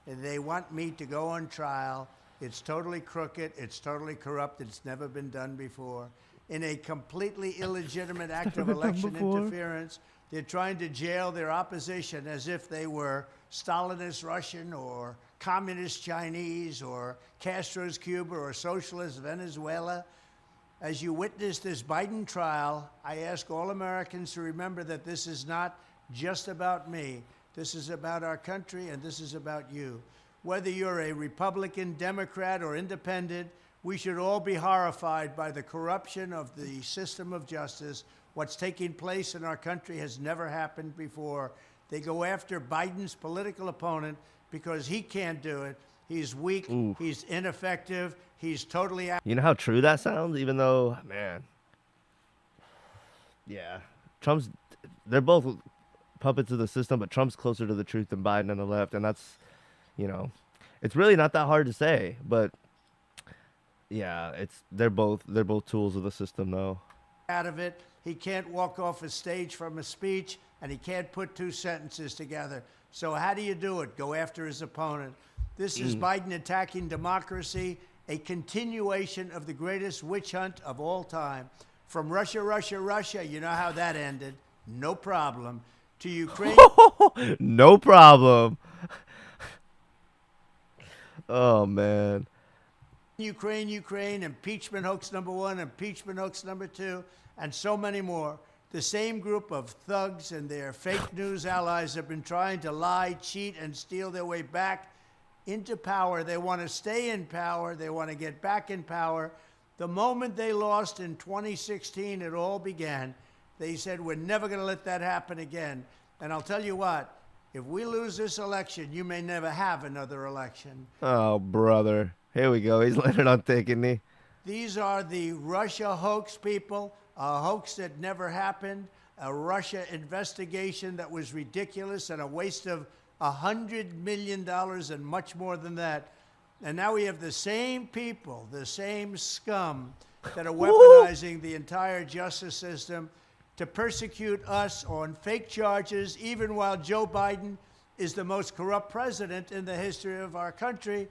They want me to go on trial. It's totally crooked. It's totally corrupt. It's never been done before. In a completely illegitimate act of election interference, they're trying to jail their opposition as if they were Stalinist Russian or communist Chinese or Castro's Cuba or socialist Venezuela. As you witness this Biden trial, I ask all Americans to remember that this is not just about me. This is about our country, and this is about you. Whether you're a Republican, Democrat, or independent, we should all be horrified by the corruption of the system of justice. What's taking place in our country has never happened before. They go after Biden's political opponent because he can't do it. He's weak. Ooh. He's ineffective. He's totally out. You know how true that sounds? Even though, man, yeah, they're both puppets of the system, but Trump's closer to the truth than Biden on the left, and that's, it's really not that hard to say, but yeah, they're both tools of the system, though. Out of it, he can't walk off a stage from a speech, and he can't put two sentences together. So how do you do it? Go after his opponent. This is Biden attacking democracy, a continuation of the greatest witch hunt of all time. From Russia, Russia, Russia, you know how that ended. No problem. To Ukraine. No problem. Oh, man. Ukraine, impeachment hoax number 1, impeachment hoax number 2, and so many more. The same group of thugs and their fake news allies have been trying to lie, cheat, and steal their way back into power. They want to stay in power. They want to get back in power. The moment they lost in 2016, it all began. They said, we're never going to let that happen again. And I'll tell you what, if we lose this election, you may never have another election. Oh, brother. Here we go. He's letting it on thick, isn't he? These are the Russia hoax people, a hoax that never happened, a Russia investigation that was ridiculous and a waste of $100 million and much more than that. And now we have the same people, the same scum that are weaponizing the entire justice system to persecute us on fake charges, even while Joe Biden is the most corrupt president in the history of our country.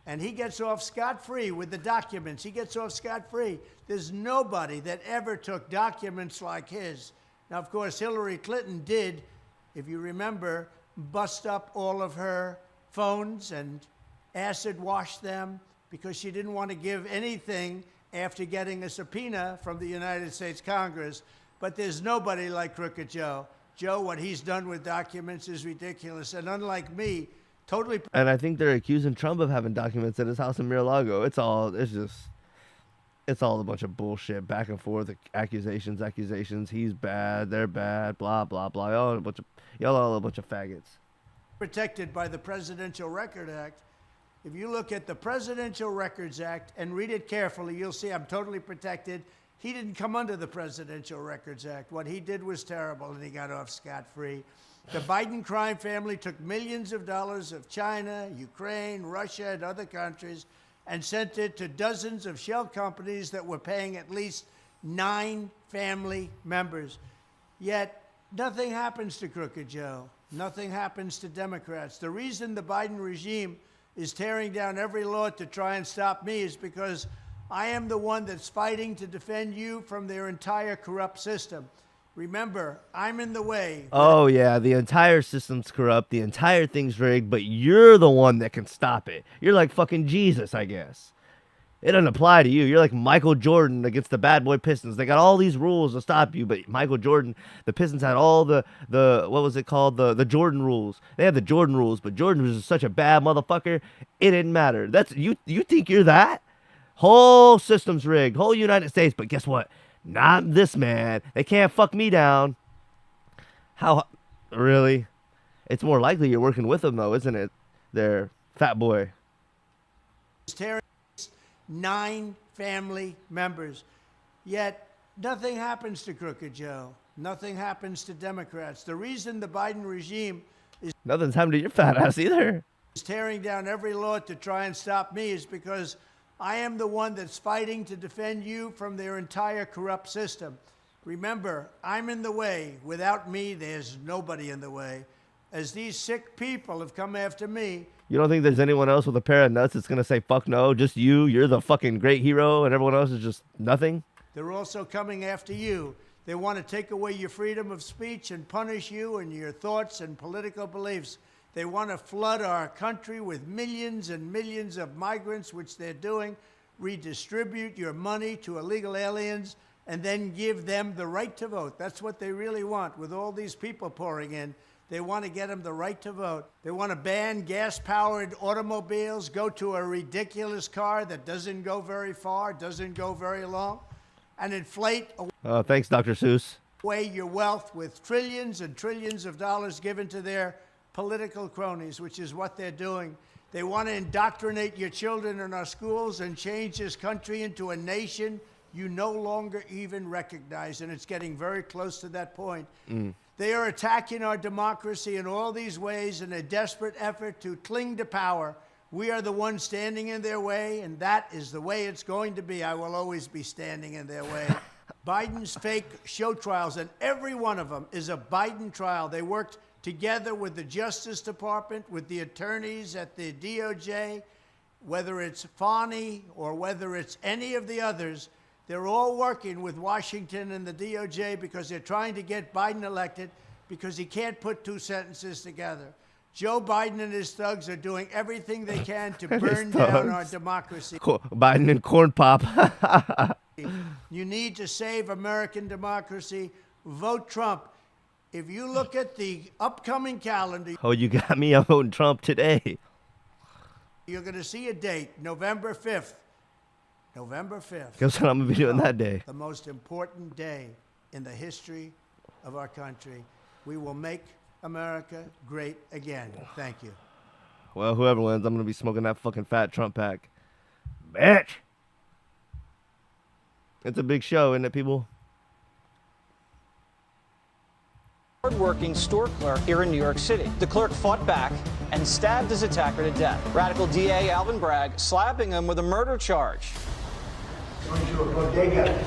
And he gets off scot-free with the documents. He gets off scot-free. There's nobody that ever took documents like his. Now, of course, Hillary Clinton did, if you remember, bust up all of her phones and acid wash them because she didn't want to give anything after getting a subpoena from the United States Congress. But there's nobody like Crooked Joe. Joe, what he's done with documents is ridiculous. And unlike me, totally. And I think they're accusing Trump of having documents at his house in Mar-a-Lago. It's all a bunch of bullshit, back and forth, accusations. He's bad, they're bad, blah, blah, blah. Y'all all a bunch of faggots. Protected by the Presidential Record Act. If you look at the Presidential Records Act and read it carefully, you'll see I'm totally protected. He didn't come under the Presidential Records Act. What he did was terrible, and he got off scot-free. The Biden crime family took millions of dollars of China, Ukraine, Russia, and other countries and sent it to dozens of shell companies that were paying at least 9 family members. Yet nothing happens to Crooked Joe. Nothing happens to Democrats. The reason the Biden regime is tearing down every law to try and stop me is because I am the one that's fighting to defend you from their entire corrupt system. Remember, I'm in the way. Oh, yeah, the entire system's corrupt, the entire thing's rigged, but you're the one that can stop it. You're like fucking Jesus, I guess. It doesn't apply to you. You're like Michael Jordan against the bad boy Pistons. They got all these rules to stop you, but Michael Jordan, the Pistons had all the what was it called? The Jordan rules. They had the Jordan rules, but Jordan was such a bad motherfucker, it didn't matter. That's you think you're that? Whole system's rigged, whole United States, but guess what? Not this man. They can't fuck me down. How? Really? It's more likely you're working with them, though, isn't it? They're fat boy. 9 family members. Yet nothing happens to Crooked Joe. Nothing happens to Democrats. The reason the Biden regime is... Nothing's happened to your fat ass either. tearing down every law to try and stop me is because I am the one that's fighting to defend you from their entire corrupt system. Remember, I'm in the way. Without me, there's nobody in the way. As these sick people have come after me. You don't think there's anyone else with a pair of nuts that's going to say, fuck no, just you, you're the fucking great hero, and everyone else is just nothing? They're also coming after you. They want to take away your freedom of speech and punish you and your thoughts and political beliefs. They want to flood our country with millions and millions of migrants, which they're doing, redistribute your money to illegal aliens, and then give them the right to vote. That's what they really want. With all these people pouring in, they want to get them the right to vote. They want to ban gas-powered automobiles, go to a ridiculous car that doesn't go very far, doesn't go very long, and inflate Thanks, Dr. Seuss. away your wealth with trillions and trillions of dollars given to their political cronies, which is what they're doing. They want to indoctrinate your children in our schools and change this country into a nation you no longer even recognize, and it's getting very close to that point. They are attacking our democracy in all these ways in a desperate effort to cling to power. We are the ones standing in their way, and that is the way it's going to be. I will always be standing in their way. Biden's fake show trials, and every one of them is a Biden trial. They worked together with the Justice Department, with the attorneys at the DOJ, whether it's Fani or whether it's any of the others. They're all working with Washington and the DOJ because they're trying to get Biden elected because he can't put two sentences together. Joe Biden and his thugs are doing everything they can to burn down our democracy. Biden and Corn Pop. You need to save American democracy. Vote Trump. If you look at the upcoming calendar, Oh, you got me. I'm voting Trump today. you're going to see a date, November 5th. November 5th. Guess what I'm going to be doing that day? The most important day in the history of our country. We will make America great again. Thank you. Well, whoever wins, I'm going to be smoking that fucking fat Trump pack. Bitch! It's a big show, isn't it, people? Hardworking store clerk here in New York City. The clerk fought back and stabbed his attacker to death. Radical DA Alvin Bragg slapping him with a murder charge. Going to a bodega.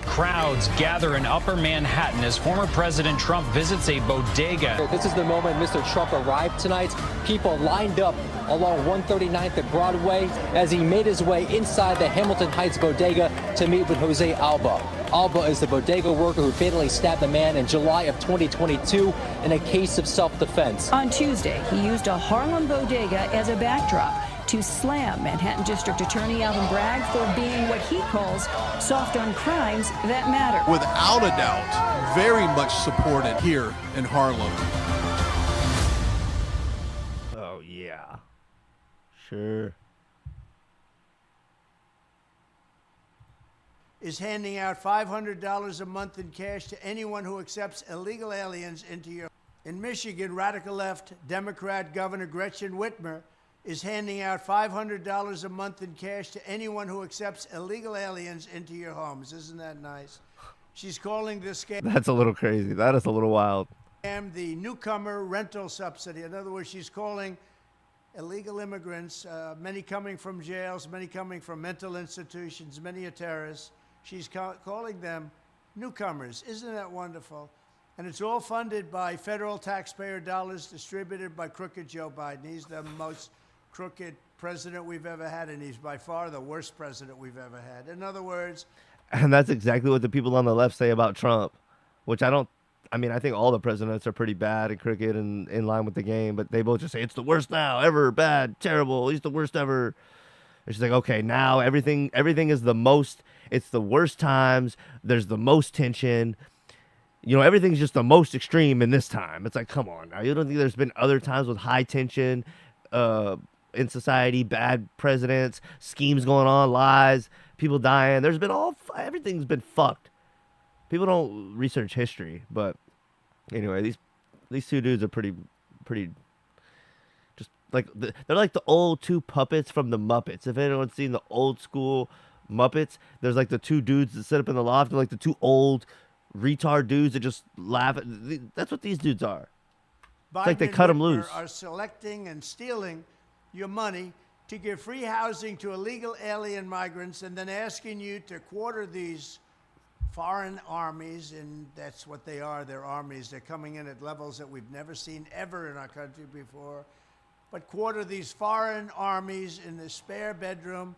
Crowds gather in Upper Manhattan as former President Trump visits a bodega. This is the moment Mr. Trump arrived tonight. People lined up along 139th at Broadway as he made his way inside the Hamilton Heights bodega to meet with Jose Alba. Alba is the bodega worker who fatally stabbed the man in July of 2022 in a case of self-defense. On Tuesday, he used a Harlem bodega as a backdrop to slam Manhattan District Attorney Alvin Bragg for being what he calls soft on crimes that matter. Without a doubt, very much supported here in Harlem. Oh, yeah. Sure. Is handing out $500 a month in cash to anyone who accepts illegal aliens into your... In Michigan, radical left Democrat Governor Gretchen Whitmer is handing out $500 a month in cash to anyone who accepts illegal aliens into your homes. Isn't that nice? She's calling this scam... That's a little crazy. That is a little wild. ...the newcomer rental subsidy. In other words, she's calling illegal immigrants, many coming from jails, many coming from mental institutions, many are terrorists. She's calling them newcomers. Isn't that wonderful? And it's all funded by federal taxpayer dollars distributed by crooked Joe Biden. He's the most crooked president we've ever had, and he's by far the worst president we've ever had. In other words... And that's exactly what the people on the left say about Trump, which I think all the presidents are pretty bad and crooked and in line with the game, but they both just say, it's the worst now, ever, bad, terrible, he's the worst ever. And she's like, okay, now everything is the most, it's the worst times, there's the most tension. You know, everything's just the most extreme in this time. It's like, come on now. You don't think there's been other times with high tension in society, bad presidents, schemes going on, lies, people dying. There's been everything's been fucked. People don't research history, but anyway, these two dudes are pretty just like they're like the old two puppets from the Muppets. If anyone's seen the old school Muppets, there's like the two dudes that sit up in the loft. They're like the two old retard dudes that just laugh. That's what these dudes are. Biden It's like they and cut them Whitmer loose. are selecting and stealing your money to give free housing to illegal alien migrants and then asking you to quarter these foreign armies, and that's what they are. They're armies. They're coming in at levels that we've never seen ever in our country before. But quarter these foreign armies in the spare bedroom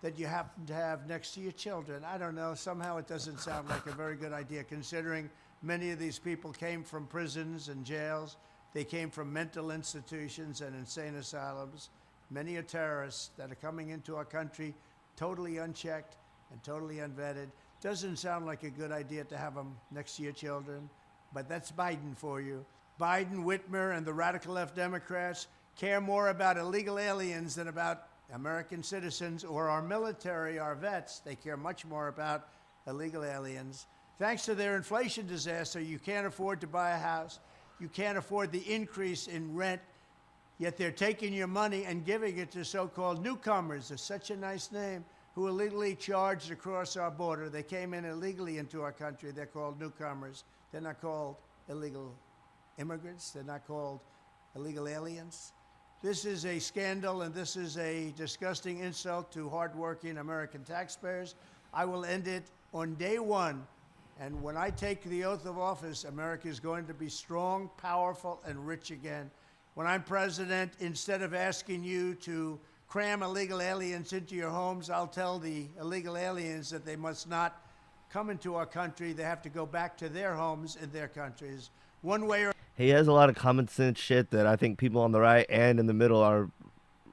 that you happen to have next to your children. I don't know. Somehow it doesn't sound like a very good idea, considering many of these people came from prisons and jails. They came from mental institutions and insane asylums. Many are terrorists that are coming into our country totally unchecked and totally unvetted. Doesn't sound like a good idea to have them next to your children, but that's Biden for you. Biden, Whitmer, and the radical left Democrats care more about illegal aliens than about American citizens or our military, our vets. They care much more about illegal aliens. Thanks to their inflation disaster, you can't afford to buy a house. You can't afford the increase in rent, yet they're taking your money and giving it to so-called newcomers. It's such a nice name, who illegally charged across our border. They came in illegally into our country. They're called newcomers. They're not called illegal immigrants. They're not called illegal aliens. This is a scandal, and this is a disgusting insult to hardworking American taxpayers. I will end it on day one. And when I take the oath of office, America is going to be strong, powerful, and rich again. When I'm president, instead of asking you to cram illegal aliens into your homes, I'll tell the illegal aliens that they must not come into our country. They have to go back to their homes in their countries. One way or He has a lot of common sense shit that I think people on the right and in the middle are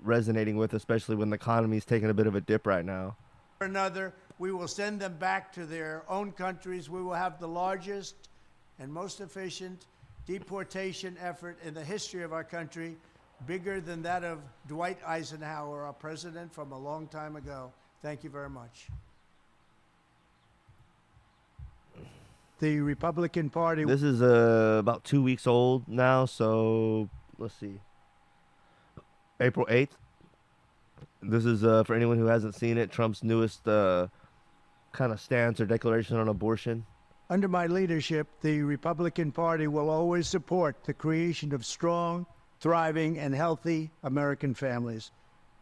resonating with, especially when the economy's taking a bit of a dip right now. another, we will send them back to their own countries. We will have the largest and most efficient deportation effort in the history of our country, bigger than that of Dwight Eisenhower, our president from a long time ago. Thank you very much. The Republican Party. This is about 2 weeks old now, so let's see. April 8th. This is, for anyone who hasn't seen it, Trump's newest kind of stance or declaration on abortion. Under my leadership, the Republican Party will always support the creation of strong, thriving, and healthy American families.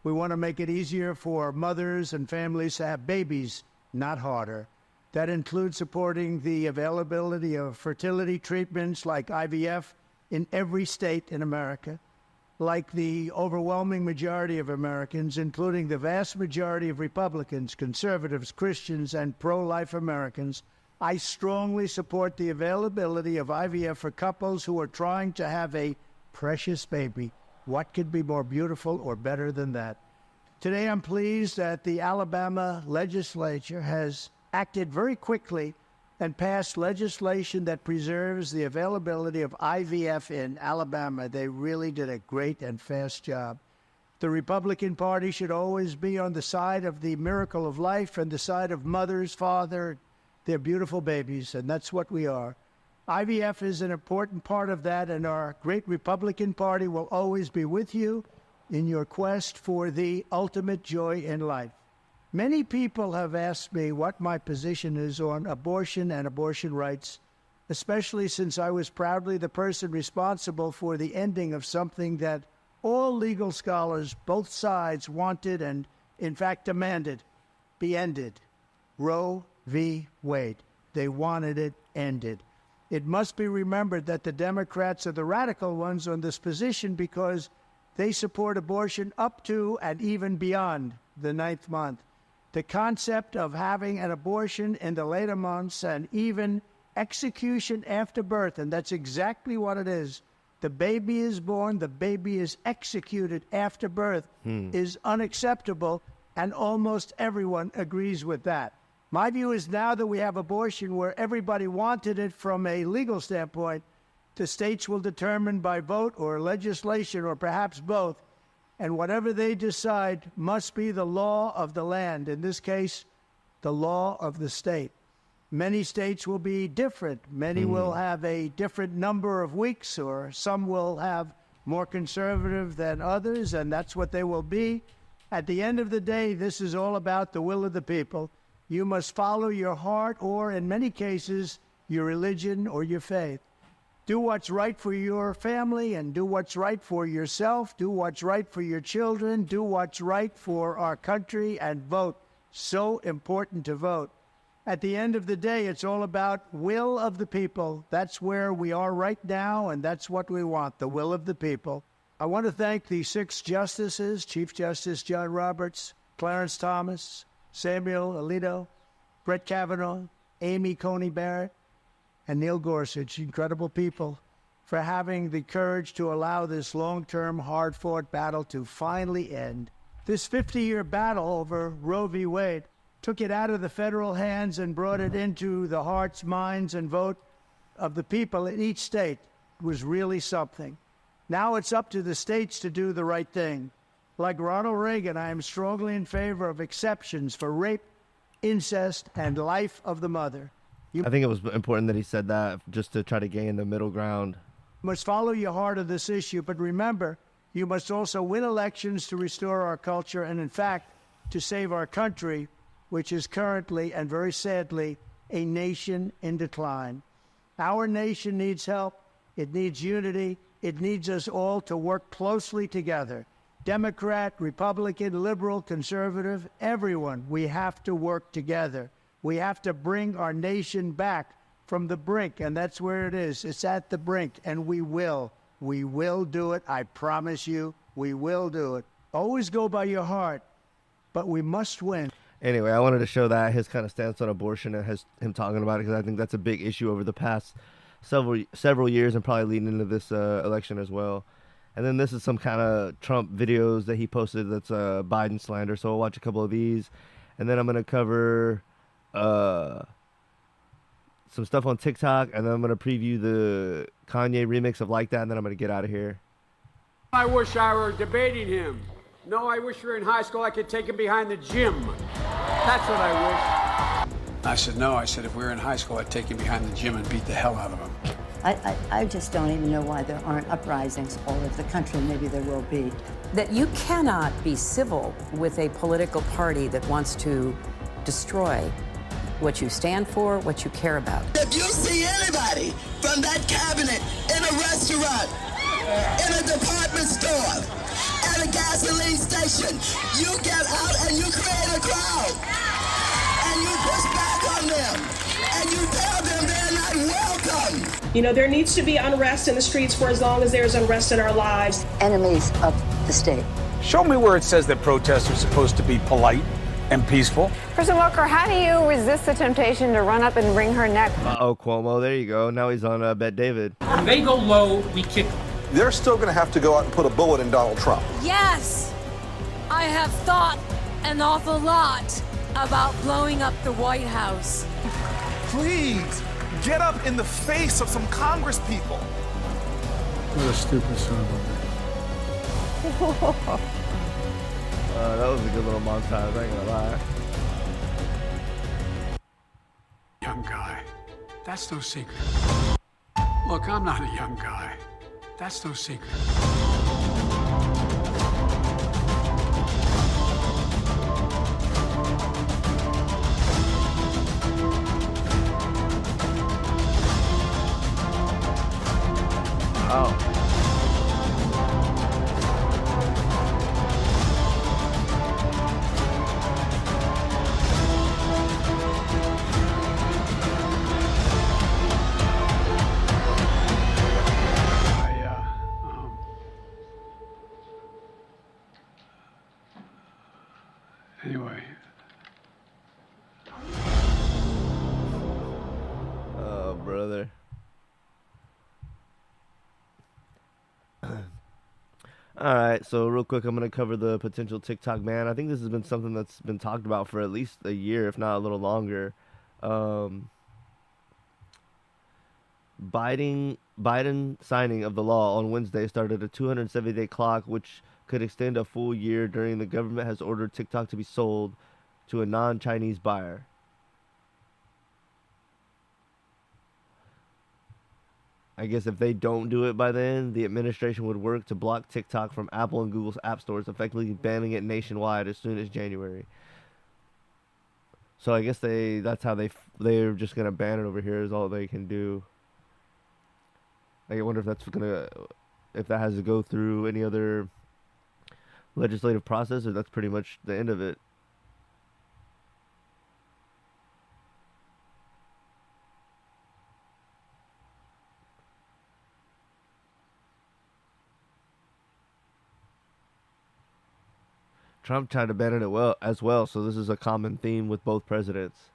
We want to make it easier for mothers and families to have babies, not harder. That includes supporting the availability of fertility treatments like IVF in every state in America. Like the overwhelming majority of Americans, including the vast majority of Republicans, conservatives, Christians, and pro-life Americans, I strongly support the availability of IVF for couples who are trying to have a precious baby. What could be more beautiful or better than that? Today, I'm pleased that the Alabama legislature has acted very quickly and passed legislation that preserves the availability of IVF in Alabama. They really did a great and fast job. The Republican Party should always be on the side of the miracle of life and the side of mothers, father, their beautiful babies, and that's what we are. IVF is an important part of that, and our great Republican Party will always be with you in your quest for the ultimate joy in life. Many people have asked me what my position is on abortion and abortion rights, especially since I was proudly the person responsible for the ending of something that all legal scholars, both sides, wanted and, in fact, demanded be ended. Roe v. Wade. They wanted it ended. It must be remembered that the Democrats are the radical ones on this position because they support abortion up to and even beyond the 9th month. The concept of having an abortion in the later months and even execution after birth, and that's exactly what it is. The baby is born, the baby is executed after birth, is unacceptable, and almost everyone agrees with that. My view is now that we have abortion where everybody wanted it from a legal standpoint, the states will determine by vote or legislation or perhaps both, and whatever they decide must be the law of the land, in this case, the law of the state. Many states will be different. Many will have a different number of weeks, or some will have more conservative than others, and that's what they will be. At the end of the day, this is all about the will of the people. You must follow your heart or, in many cases, your religion, or your faith. Do what's right for your family and do what's right for yourself. Do what's right for your children. Do what's right for our country and vote. So important to vote. At the end of the day, it's all about will of the people. That's where we are right now, and that's what we want, the will of the people. I want to thank the 6 justices, Chief Justice John Roberts, Clarence Thomas, Samuel Alito, Brett Kavanaugh, Amy Coney Barrett, and Neil Gorsuch, incredible people, for having the courage to allow this long-term, hard-fought battle to finally end. This 50-year battle over Roe v. Wade took it out of the federal hands and brought it into the hearts, minds, and vote of the people in each state. It was really something. Now it's up to the states to do the right thing. Like Ronald Reagan, I am strongly in favor of exceptions for rape, incest, and life of the mother. I think it was important that he said that just to try to gain the middle ground. You must follow your heart of this issue, but remember, you must also win elections to restore our culture and, in fact, to save our country, which is currently, and very sadly, a nation in decline. Our nation needs help. It needs unity. It needs us all to work closely together. Democrat, Republican, liberal, conservative, everyone, we have to work together. We have to bring our nation back from the brink, and that's where it is. It's at the brink, and we will. We will do it. I promise you, we will do it. Always go by your heart, but we must win. Anyway, I wanted to show that his kind of stance on abortion and him talking about it, because I think that's a big issue over the past several years and probably leading into this election as well. And then this is some kind of Trump videos that he posted that's Biden slander. So I'll watch a couple of these, and then I'm gonna cover some stuff on TikTok, and then I'm gonna preview the Kanye remix of Like That, and then I'm gonna get out of here. I wish I were debating him. No, I wish we were in high school. I could take him behind the gym. That's what I wish. I said, no. I said, if we were in high school, I'd take him behind the gym and beat the hell out of him. I just don't even know why there aren't uprisings all over the country. Maybe there will be. That you cannot be civil with a political party that wants to destroy what you stand for, what you care about. If you see anybody from that cabinet in a restaurant, in a department store, at a gasoline station, you get out and you create a crowd. And you push back on them. And you tell them they're not welcome. You know, there needs to be unrest in the streets for as long as there's unrest in our lives. Enemies of the state. Show me where it says that protests are supposed to be polite and peaceful. President Walker, how do you resist the temptation to run up and wring her neck? Uh-oh, Cuomo, there you go. Now he's on Bet David. When they go low, we kick them. They're still going to have to go out and put a bullet in Donald Trump. Yes, I have thought an awful lot about blowing up the White House. Please, get up in the face of some Congress people. What a stupid son of a... That was a good little montage, I ain't gonna lie. Young guy, that's no secret. Look, I'm not a young guy. That's no secret. Oh. Anyway. Oh, brother. All right, so real quick, I'm going to cover the potential TikTok ban. I think this has been something that's been talked about for at least a year, if not a little longer. Biden signing of the law on Wednesday started a 270-day clock, which could extend a full year during the government has ordered TikTok to be sold to a non-Chinese buyer. I guess if they don't do it by then, the administration would work to block TikTok from Apple and Google's app stores, effectively banning it nationwide as soon as January. So I guess that's how they're just gonna ban it over here is all they can do. Like, I wonder if that has to go through any other legislative process, or that's pretty much the end of it. Trump tried to ban it as well, so this is a common theme with both presidents.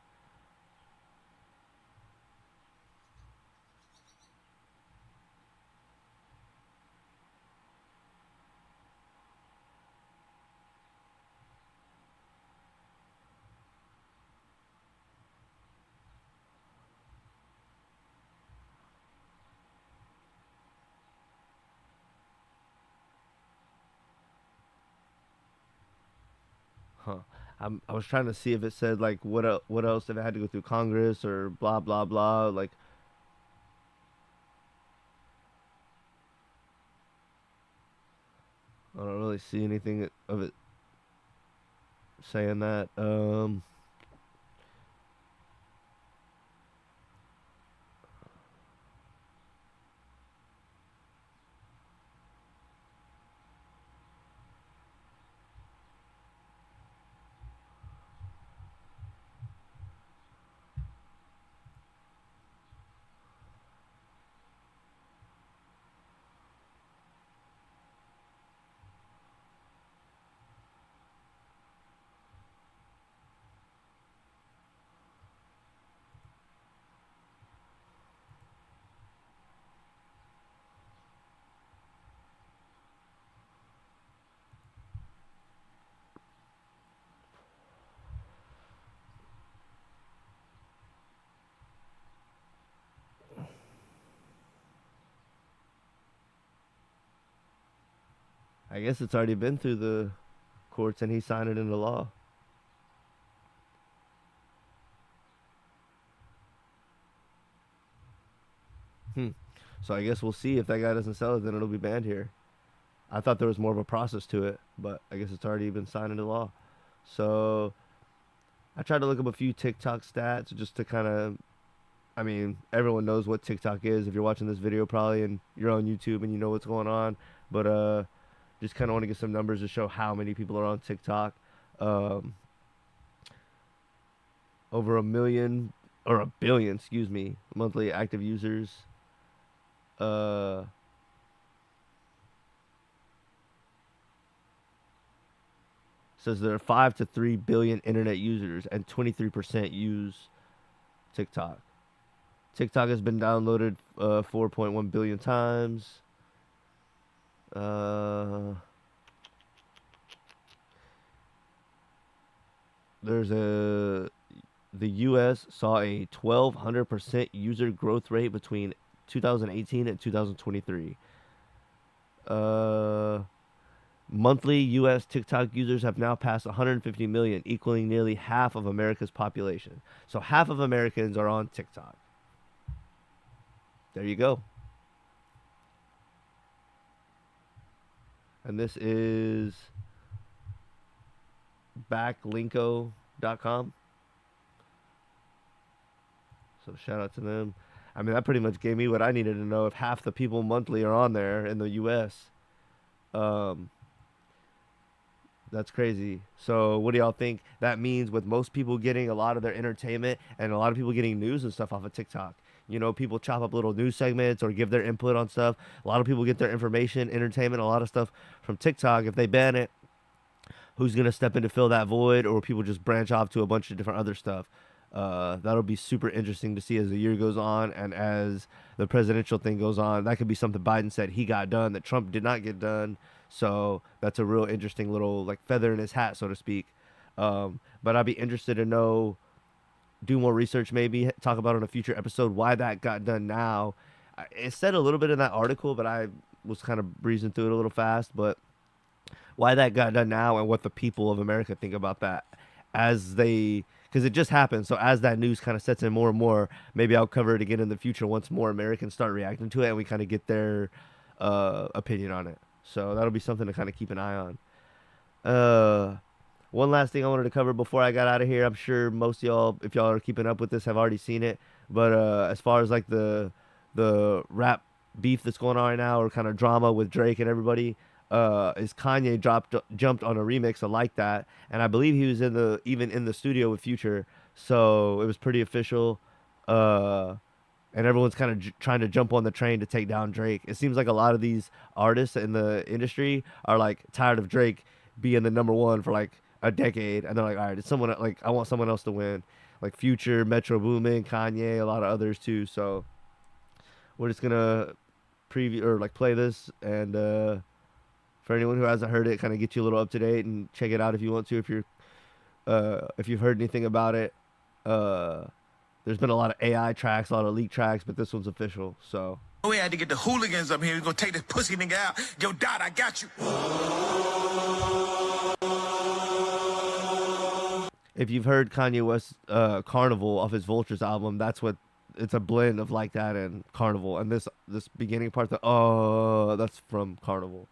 Huh. I was trying to see if it said like what else if it had to go through Congress or blah blah blah. Like, I don't really see anything of it saying that. I guess it's already been through the courts and he signed it into law. Hmm. So I guess we'll see if that guy doesn't sell it, then it'll be banned here. I thought there was more of a process to it, but I guess it's already been signed into law. So I tried to look up a few TikTok stats just to kind of, I mean, everyone knows what TikTok is if you're watching this video probably and you're on YouTube and you know what's going on. But just kind of want to get some numbers to show how many people are on TikTok. Um, over a million or a billion, excuse me, monthly active users. Uh, says there are 5 to 3 billion internet users and 23% use TikTok. TikTok has been downloaded 4.1 billion times. There's the U.S. saw a 1,200% user growth rate between 2018 and 2023. Monthly U.S. TikTok users have now passed 150 million, equaling nearly half of America's population. So half of Americans are on TikTok. There you go. And this is backlinko.com. So shout out to them. I mean, that pretty much gave me what I needed to know. If half the people monthly are on there in the U.S., that's crazy. So what do y'all think that means with most people getting a lot of their entertainment and a lot of people getting news and stuff off of TikTok? You know, people chop up little news segments or give their input on stuff. A lot of people get their information, entertainment, a lot of stuff from TikTok. If they ban it, who's going to step in to fill that void, or people just branch off to a bunch of different other stuff? That'll be super interesting to see as the year goes on and as the presidential thing goes on. That could be something Biden said he got done that Trump did not get done. So that's a real interesting little like feather in his hat, so to speak. But I'd be interested to know, do more research, maybe talk about on a future episode why that got done now. It said a little bit in that article, but I was kind of breezing through it a little fast. But why that got done now and what the people of America think about that as they, because it just happened. So as that news kind of sets in more and more, maybe I'll cover it again in the future once more Americans start reacting to it and we kind of get their opinion on it. So that'll be something to kind of keep an eye on. one last thing I wanted to cover before I got out of here. I'm sure most of y'all, if y'all are keeping up with this, have already seen it. But as far as like the rap beef that's going on right now, or kind of drama with Drake and everybody, is Kanye jumped on a remix of Like That, and I believe he was even in the studio with Future, so it was pretty official. And everyone's kind of trying to jump on the train to take down Drake. It seems like a lot of these artists in the industry are like tired of Drake being the number one for like a decade, and they're like, all right, it's someone like I want someone else to win, like Future, Metro Boomin, Kanye, a lot of others too. So we're just gonna preview or like play this, and for anyone who hasn't heard it, kind of get you a little up to date and check it out if you want to. If you've heard anything about it, there's been a lot of AI tracks, a lot of leak tracks, but this one's official. So we had to get the hooligans up here. We're gonna take this pussy nigga out. Yo, Dot, I got you. if you've heard Kanye West's Carnival off his Vultures album, it's a blend of Like That and Carnival. And this beginning part, that's from Carnival.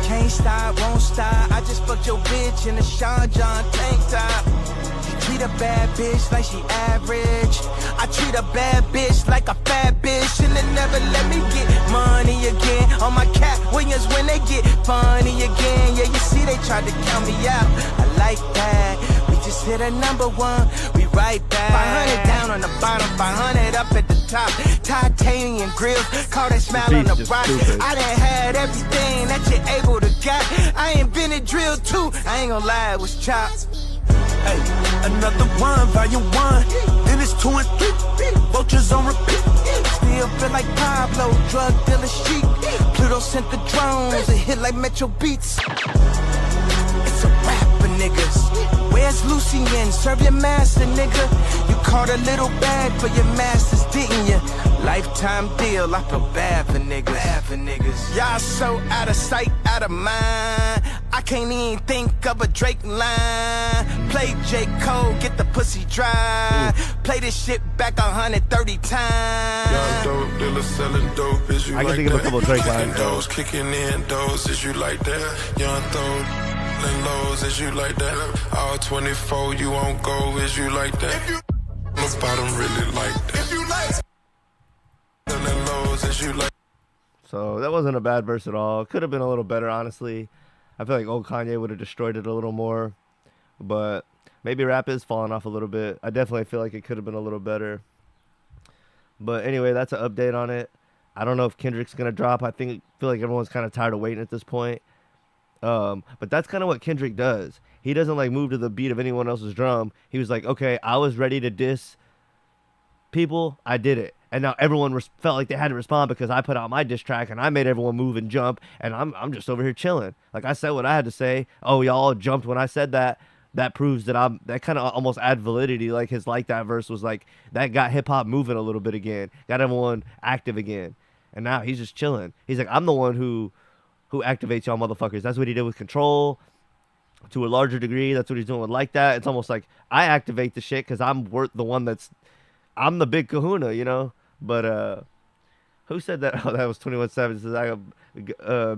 Can't stop, won't stop. I just fucked your bitch in a Sean John tank top. You treat a bad bitch like she average. I treat a bad bitch like a fat bitch, and they never let me get money again. On my Cat Williams when they get funny again. Yeah, you see they tried to count me out. I like that. We just hit a #1. We right back. 500 down on the bottom, 500 up at the top. Titanium grills, call that smile on the rock. I done had everything that you're able to get. I invented drill too. I ain't gonna lie, it was chopped. Hey, another one, volume 1. Then it's 2 and 3. Vultures on repeat. Still feel like Pablo, drug dealer sheep. Pluto sent the drones, it hit like Metro Beats. It's a rap for niggas. Where's Lucien? Serve your master, nigga. You caught a little bag for your masters, didn't you? Lifetime deal, I feel bad for niggas. Y'all so out of sight, out of mind. I can't even think of a Drake line. Play J. Cole, get the pussy dry. Play this shit back 130 times. Young dope dealer selling dope, is you I can like think of a that? couple of Drake lines. Those kicking in those, is you like that? Young dope and lows, is you like that? All 24, you won't go, is you like that? My bottom really like that. If you like and lows, is you like. So that wasn't a bad verse at all. Could have been a little better, honestly. I feel like old Kanye would have destroyed it a little more. But maybe rap is falling off a little bit. I definitely feel like it could have been a little better. But anyway, that's an update on it. I don't know if Kendrick's going to drop. feel like everyone's kind of tired of waiting at this point. But that's kind of what Kendrick does. He doesn't like move to the beat of anyone else's drum. He was like, okay, I was ready to diss people. I did it. And now everyone felt like they had to respond because I put out my diss track and I made everyone move and jump. And I'm just over here chilling. Like I said what I had to say. Oh, y'all jumped when I said that. That proves that that kind of almost add validity. Like his Like That verse was like, that got hip hop moving a little bit again. Got everyone active again. And now he's just chilling. He's like, I'm the one who activates y'all motherfuckers. That's what he did with Control. To a larger degree, that's what he's doing with Like That. It's almost like I activate the shit because I'm I'm the big kahuna, you know? But who said that? Oh, that was 21 Savage. Says I got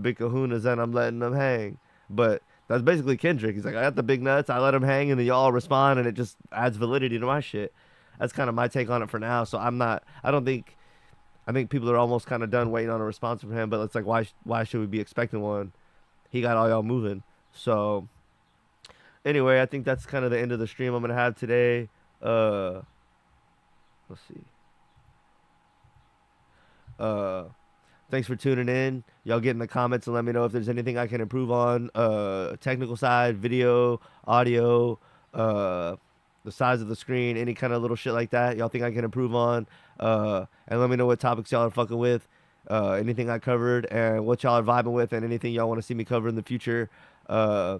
big kahunas and I'm letting them hang. But that's basically Kendrick. He's like, I got the big nuts, I let them hang, and then y'all respond, and it just adds validity to my shit. That's kind of my take on it for now. So I think people are almost kind of done waiting on a response from him. But it's like, why should we be expecting one? He got all y'all moving. So anyway, I think that's kind of the end of the stream I'm gonna have today. Let's see. Thanks for tuning in. Y'all get in the comments and let me know if there's anything I can improve on. Technical side, video, audio, the size of the screen, any kind of little shit like that y'all think I can improve on. And let me know what topics y'all are fucking with. Anything I covered and what y'all are vibing with, and anything y'all want to see me cover in the future. I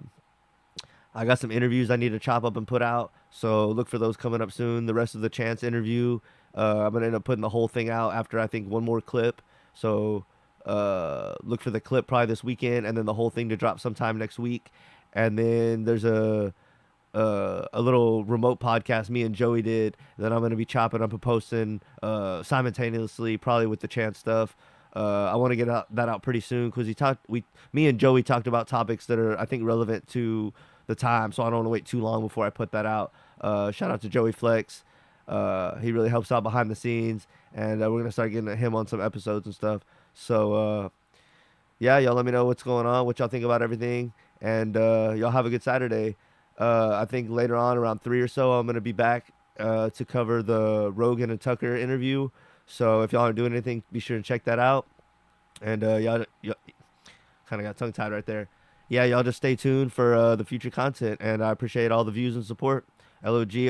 got some interviews I need to chop up and put out, so look for those coming up soon. The rest of the Chance interview, I'm going to end up putting the whole thing out after I think one more clip. So look for the clip probably this weekend, and then the whole thing to drop sometime next week. And then there's a little remote podcast me and Joey did that I'm going to be chopping up and posting simultaneously, probably with the Chance stuff. I want to get that out pretty soon because me and Joey talked about topics that are, I think, relevant to the time, so I don't want to wait too long before I put that out. Shout out to Joey Flex. He really helps out behind the scenes, and we're gonna start getting him on some episodes and stuff. So yeah, y'all let me know what's going on, what y'all think about everything, and y'all have a good Saturday. I think later on around 3 or so, I'm gonna be back to cover the Rogan and Tucker interview. So if y'all aren't doing anything, be sure to check that out. And y'all kind of got tongue tied right there. Yeah, y'all just stay tuned for the future content, and I appreciate all the views and support. LOG.